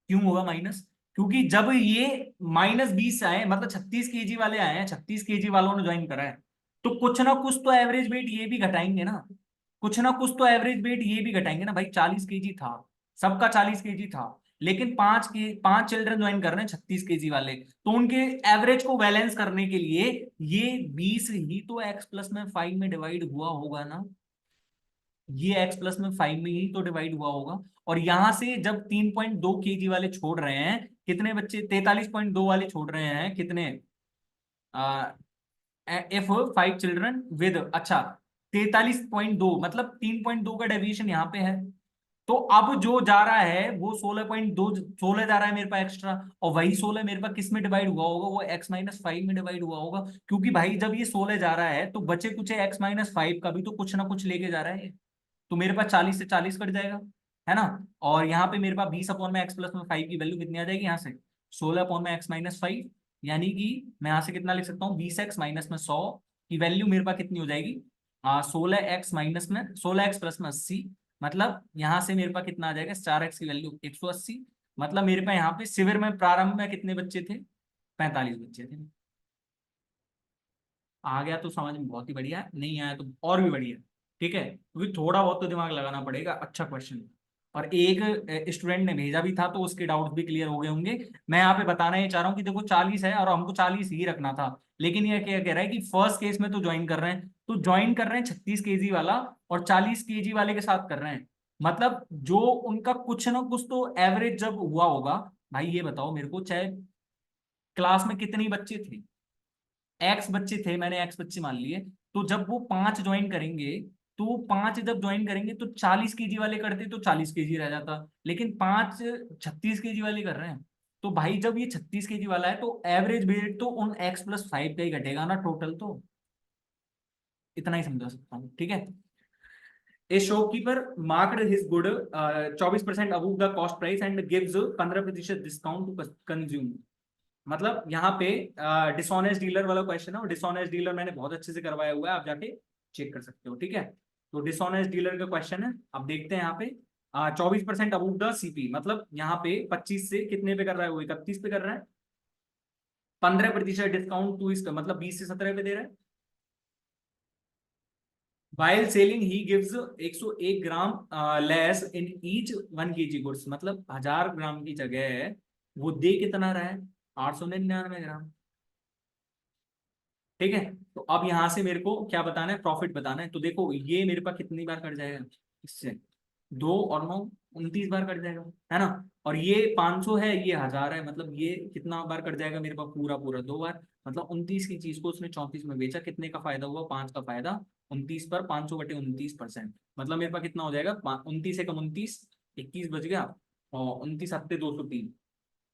Speaker 1: क्यों होगा माइनस, क्योंकि जब ये -20 आए, मतलब 36 kg वाले आए हैं, 36 kg वालों ने ज्वाइन करा है, तो कुछ ना कुछ तो एवरेज वेट ये भी घटाएंगे ना, कुछ ना कुछ तो एवरेज वेट ये भी घटाएंगे ना भाई। 40 kg था, सबका 40 kg था, लेकिन 5 चिल्ड्रन ज्वाइन कर रहे हैं 36 kg वाले, तो उनके एवरेज को बैलेंस करने के लिए ये 20 ही तो x प्लस में 5 में डिवाइड हुआ होगा ना, ये x प्लस में 5 में ही तो डिवाइड हुआ होगा। और यहां से जब 3.2 kg वाले छोड़ रहे हैं, कितने बच्चे, 43.2 वाले छोड़ रहे हैं कितने, इफ 5 चिल्ड्रन विद, अच्छा 43.2, मतलब 3.2 का डेविएशन यहाँ पे है, तो अब जो जा रहा है वो 16.2, 16 जा रहा है मेरे पास एक्स्ट्रा, और वही 16 मेरे पास किस में डिवाइड हुआ होगा, वो x-5 में डिवाइड हुआ होगा, क्योंकि भाई जब ये 16 जा रहा है तो बचे कुछ x-5 का भी तो कुछ ना कुछ लेके जा रहा है, तो मेरे पास 40 से 40 कट जाएगा, है ना। और यहाँ पे मेरे पास 20 अपॉन में x प्लस में 5 की वैल्यू कितनी आ जाएगी, यहाँ से 16 अपॉन में x-5, यानी कि मैं यहाँ से कितना लिख सकता हूँ, 20x माइनस में 100 की वैल्यू मेरे पास कितनी हो जाएगी, 16x माइनस में 16x प्लस में 80, मतलब यहाँ से मेरे पास कितना आ जाएगा, 4x की वैल्यू 180, मतलब मेरे पास यहाँ पे शिविर में प्रारंभ में कितने बच्चे थे, 45 बच्चे थे। आ गया तो समझ में बहुत ही बढ़िया है, नहीं आया तो और भी बढ़िया, ठीक है, क्योंकि थोड़ा बहुत तो दिमाग लगाना पड़ेगा, अच्छा क्वेश्चन। और एक स्टूडेंट ने भेजा भी था, तो उसके डाउट्स भी क्लियर हो गए होंगे। मैं यहाँ पे बताना ये चाह रहा हूँ कि देखो 40 है और हमको 40 ही रखना था, लेकिन ये क्या कह रहा है कि फर्स्ट केस में तो ज्वाइन कर रहे हैं, तो ज्वाइन कर रहे हैं 36 kg वाला, और 40 kg वाले के साथ कर रहे हैं, मतलब जो उनका कुछ ना कुछ तो एवरेज जब हुआ होगा। भाई ये बताओ मेरे को, चाहे क्लास में कितने बच्चे थे, एक्स बच्चे थे, मैंने एक्स बच्चे मान लिए, तो जब वो 5 ज्वाइन करेंगे, तो 5 जब ज्वाइन करेंगे तो 40 kg वाले करते तो 40 kg रह जाता, लेकिन 5 36 kg वाले कर रहे हैं, तो भाई जब ये 36 kg वाला है तो एवरेज वेट तो उन x+5 का ही घटेगा ना टोटल, तो इतना ही समझा सकता हूँ, ठीक है। A shopkeeper marked his good 24% above the cost price and gives 15% discount to consume, मतलब यहाँ पे डिसऑनेस्ट डीलर वाला क्वेश्चन है, और डिसऑनेस्ट डीलर मैंने बहुत अच्छे से करवाया हुआ है, आप जाके चेक कर सकते हो, ठीक है। तो डिसऑनेस्ट डीलर का क्वेश्चन है, अब देखते हैं यहाँ पे 24% अबूव द सीपी, मतलब यहाँ पे 25 से कितने पे कर रहा है, वो 31 पे कर रहा है, 15% डिस्काउंट टू इसका, मतलब 20 से 17 पे दे रहा है। While selling he gives 101 gram less in each 1 kg goods, मतलब 1000 ग्राम की जगह वो दे कितना रहा है, 899 ग्राम, ठीक है। तो अब यहां से मेरे को क्या बताना है, प्रॉफिट बताना है, तो देखो ये मेरे पास कितनी बार कट जाएगा इससे, 2 और 9, 29 बार कट जाएगा, है ना। और ये 500 है, ये 1000 है, मतलब ये कितना बार कट जाएगा मेरे पास, पूरा पूरा 2 बार। मतलब 29 की चीज को उसने 34 में बेचा, कितने का फायदा हुआ, 5 का फायदा। 29 पर 500/29%, मतलब मेरे पास कितना हो जाएगा, 29 एकम 29, 21 बच गया। और 29 सत्ते 203,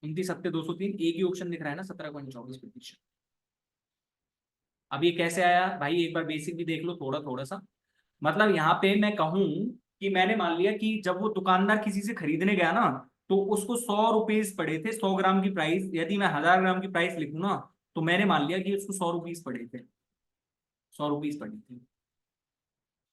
Speaker 1: 29 सत्ते 203, एक ही ऑप्शन दिख रहा है ना, 17.24%। अब ये कैसे आया भाई, एक बार बेसिक भी देख लो थोड़ा थोड़ा सा। मतलब यहाँ पे मैं कहूँ कि मैंने मान लिया कि जब वो दुकानदार किसी से खरीदने गया ना, तो उसको 100 रुपीज पड़े थे, 100 ग्राम की प्राइस। यदि मैं 1000 ग्राम की प्राइस लिखूँ ना, तो मैंने मान लिया कि उसको 100 रुपीज पड़े थे, 100 रुपीज पड़े थे।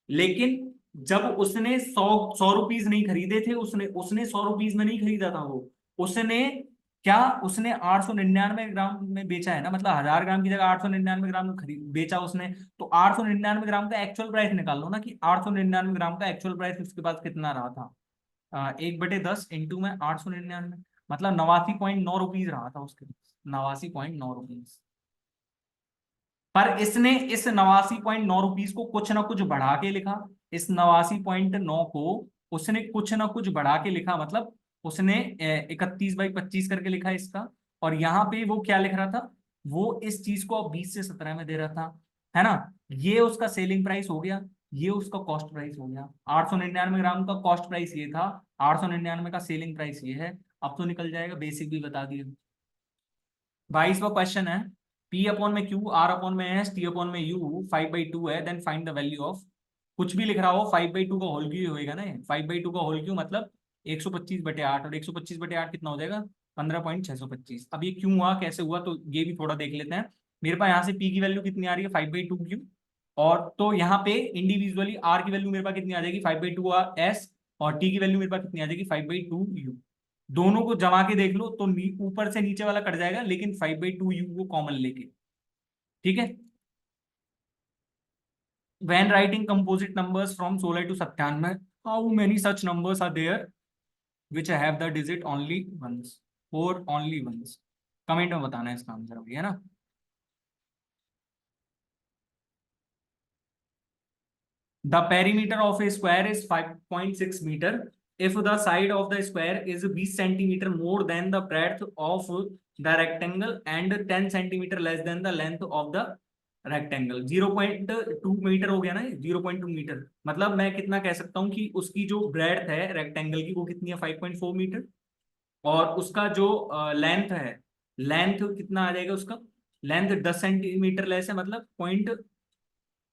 Speaker 1: लेकिन जब उसने सौ सौ रुपीज नहीं खरीदे थे, उसने उसने 100 रुपीज में नहीं खरीदा था वो। उसने क्या, उसने 899 ग्राम में बेचा है ना, मतलब 1000 ग्राम की जगह 899 ग्राम में खरीद बेचा उसने। तो 899 ग्राम का एक्चुअल प्राइस निकाल लो ना, कि 899 ग्राम का एक्चुअल प्राइस उसके पास कितना रहा था। 1/10 इंटू में 899, मतलब 89.9 रुपीज रहा था उसके पास, 89.9 रुपीज। पर इसने इस 89.9 रुपीज को कुछ ना कुछ बढ़ा के लिखा। इस 89.9 को उसने कुछ ना कुछ बढ़ा के लिखा, मतलब उसने 31/25 करके लिखा इसका। और यहाँ पे वो क्या लिख रहा था, वो इस चीज को अब 20 से 17 में दे रहा था, है ना। ये उसका सेलिंग प्राइस हो गया, ये उसका कॉस्ट प्राइस हो गया। 899 ग्राम का कॉस्ट प्राइस ये था, 899 का सेलिंग प्राइस ये है। अब तो निकल जाएगा, बेसिक भी बता दिए। 22वां क्वेश्चन है, P अपॉन में Q, R अपॉन में S, T अपॉन में U 5/2 है, then find the value of. कुछ भी लिख रहा हो 5/2 का होल क्यू होएगा ना, 5/2 का होल क्यू मतलब 125/8, और 125/8 कितना हो जाएगा, 15.625। अब ये क्यों हुआ, कैसे हुआ, तो ये भी थोड़ा देख लेते हैं। मेरे पास यहाँ से P की वैल्यू कितनी आ रही है, 5/2 क्यू। और तो यहाँ पे इंडिविजुअली R की वैल्यू मेरे पास कितनी आ जाएगी, 5/2 S। और T की वैल्यू मेरे पास कितनी आ जाएगी, 5/2 U। दोनों को जमा के देख लो तो ऊपर से नीचे वाला कट जाएगा, लेकिन 5/2 U को कॉमन लेके, ठीक है। When writing composite numbers from 16 to 97, how many such numbers are there which have the digit only once, or only once? Comment में बताना है इसका आंसर अभी, है ना। The perimeter of a square is 5.6 meter. If the side of the square is 20 centimeter more than the breadth of the rectangle and 10 centimeter less than the length of the rectangle, 0.2 metre हो गया ना, 0.2 metre. मतलब मैं कितना कह सकता हूँ कि उसकी जो ब्रेड्थ है रेक्टेंगल की वो कितनी है, 5.4 मीटर। और उसका जो लेंथ है, लेंथ कितना आ जाएगा उसका, लेंथ 10 सेंटीमीटर लेस है, मतलब पॉइंट,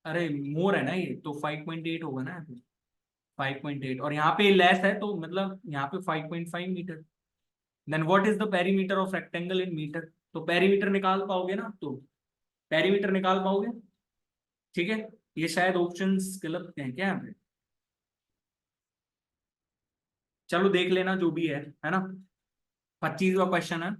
Speaker 1: अरे मोर है ना ये, तो 5.8 होगा ना, 5.8। और यहाँ पे लेस है तो मतलब यहाँ पे 5.5 metre. Then what is the perimeter of rectangle in metre. तो पेरीमीटर निकाल पाओगे ना, तो पेरीमीटर निकाल पाओगे, ठीक है। ये शायद ऑप्शंस गलत हैं क्या यहाँ पे, चलो देख लेना जो भी है ना। 25वां क्वेश्चन है,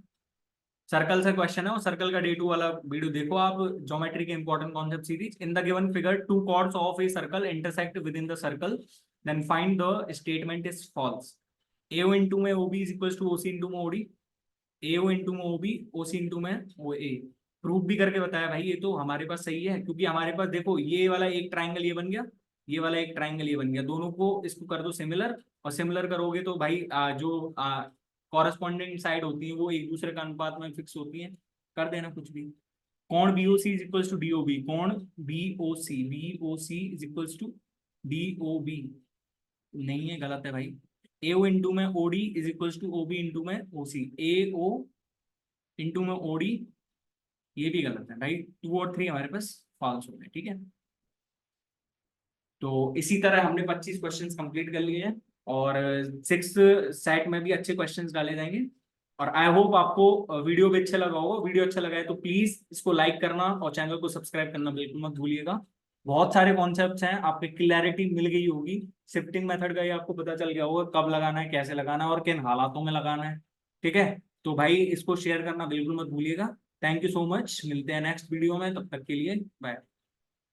Speaker 1: सर्कल से क्वेश्चन है, और सर्कल का डे 2 वाला वीडियो देखो आप, ज्योमेट्री के important concept series. In the given figure two chords of a circle intersect with in the circle, then find the statement is false. AO into में OB is equal to OC into में OD, AO into में OB, OC into में OA। Proof भी करके बताया भाई, ये तो हमारे पास सही है, क्योंकि हमारे पास देखो ये वाला एक ट्राइंगल ये बन गया, ये वाला एक ट्राइंगल ये बन गया, दोनों को इसको कर दो सिमिलर। और सिमिलर करोगे तो भाई जो कॉरेस्पॉन्डिंग साइड होती है वो एक दूसरे के अनुपात में फिक्स होती है, कर देना कुछ भी। कोण BOC is equals to DOB, कोण BOC is equals to DOB, नहीं है, गलत है भाई। AO इंटू में OD is equals to OB into में OC, AO इंटू में OD, ये भी गलत है भाई। 2 और 3 हमारे पास फॉल्स हो गए, ठीक है। तो इसी तरह हमने 25 क्वेश्चंस कंप्लीट कर लिए हैं, और 6 सेट में भी अच्छे क्वेश्चंस डाले जाएंगे। और आई होप आपको वीडियो भी अच्छा लगा होगा। वीडियो अच्छा लगा है तो प्लीज इसको लाइक करना और चैनल को सब्सक्राइब करना बिल्कुल मत भूलिएगा। बहुत सारे कॉन्सेप्ट्स हैं, आपको क्लैरिटी मिल गई होगी। शिफ्टिंग मेथड का ये आपको पता चल गया होगा, कब लगाना है, कैसे लगाना है, और किन हालातों में लगाना है, ठीक है। तो भाई इसको शेयर करना बिल्कुल मत भूलिएगा। थैंक यू सो मच, मिलते हैं नेक्स्ट वीडियो में, तब तक के लिए बाय।